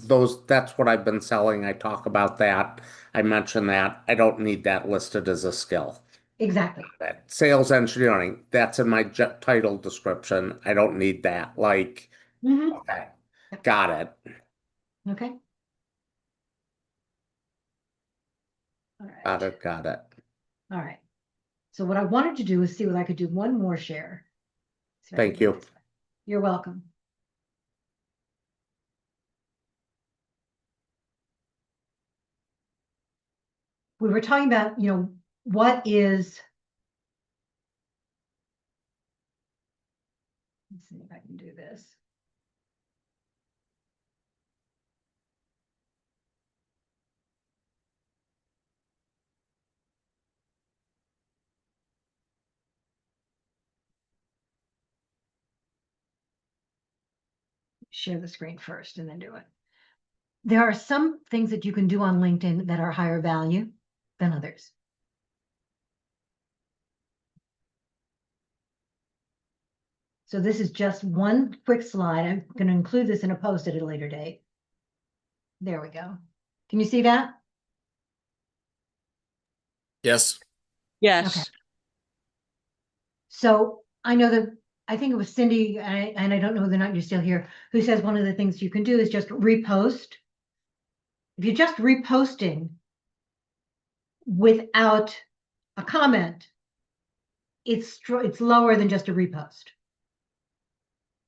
that's what I've been selling. I talk about that. I mention that. I don't need that listed as a skill. Exactly. Sales engineering, that's in my title description. I don't need that. Like, okay, got it. Okay. All right. Got it. Got it. All right. So what I wanted to do is see what I could do one more share. See if I can Thank do you. it this way. You're welcome. We were talking about, what is, let's see if I can do this. Share the screen first and then do it. There are some things that you can do on LinkedIn that are higher value than others. So this is just one quick slide. I'm going to include this in a post at a later date. There we go. Can you see that? Yes. Yes. Okay. So I know that, I think it was Cindy, and I don't know whether or not you're still here, who says one of the things you can do is just repost. If you're just reposting without a comment, it's lower than just a repost.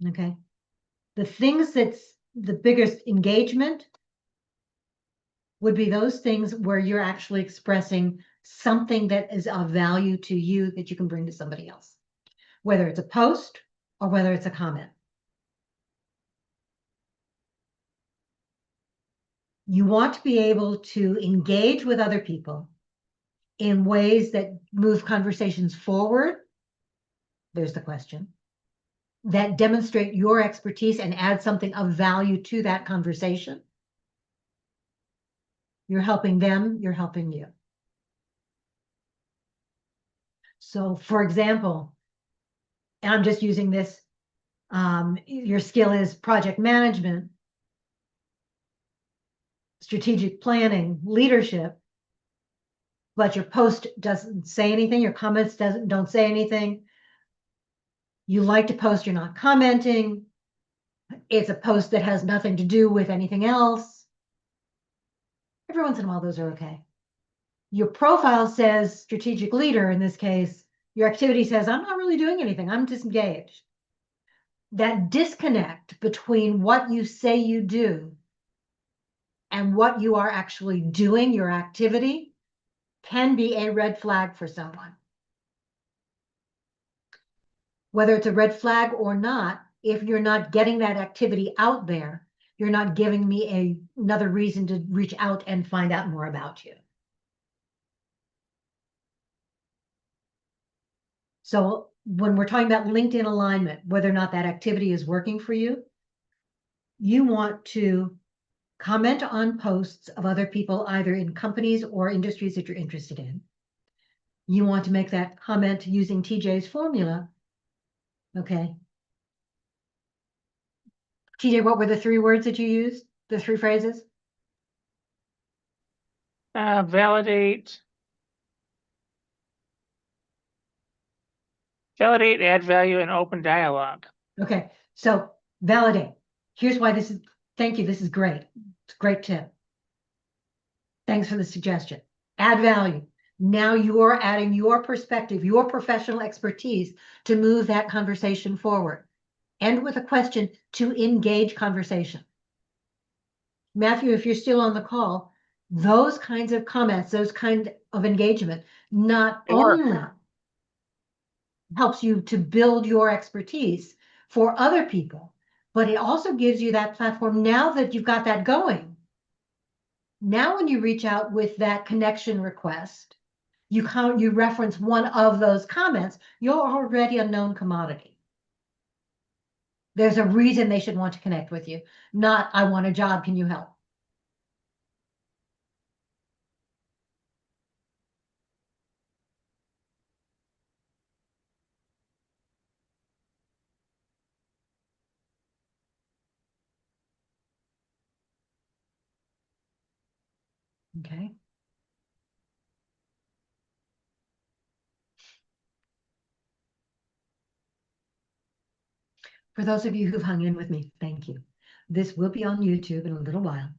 Okay. The things that's the biggest engagement would be those things where you're actually expressing something that is of value to you that you can bring to somebody else, whether it's a post or whether it's a comment. You want to be able to engage with other people in ways that move conversations forward. There's the question. That demonstrate your expertise and add something of value to that conversation. You're helping them, you're helping you. So, for example, and I'm just using this, your skill is project management, strategic planning, leadership, but your post doesn't say anything, your comments don't say anything. You like to post, you're not commenting. It's a post that has nothing to do with anything else. Every once in a while, those are okay. Your profile says strategic leader. In this case, your activity says, I'm not really doing anything. I'm disengaged. That disconnect between what you say you do and what you are actually doing, your activity, can be a red flag for someone. Whether it's a red flag or not, if you're not getting that activity out there, you're not giving me another reason to reach out and find out more about you. So when we're talking about LinkedIn alignment, whether or not that activity is working for you, you want to comment on posts of other people, either in companies or industries that you're interested in. You want to make that comment using TJ's formula. Okay. TJ, what were the 3 words that you used? The 3 phrases? Validate, add value, and open dialogue. Okay, so validate. Here's why this is, thank you, this is great. It's a great tip. Thanks for the suggestion. Add value. Now you are adding your perspective, your professional expertise to move that conversation forward. End with a question to engage conversation. Matthew, if you're still on the call, those kinds of comments, those kind of engagement, not only helps you to build your expertise for other people, but it also gives you that platform now that you've got that going. Now, when you reach out with that connection request, you reference one of those comments, you're already a known commodity. There's a reason they should want to connect with you, not I want a job, can you help? Okay. For those of you who've hung in with me, thank you. This will be on YouTube in a little while.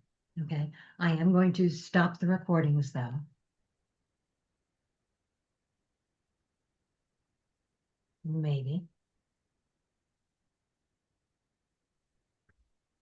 Okay. I am going to stop the recordings though. Maybe.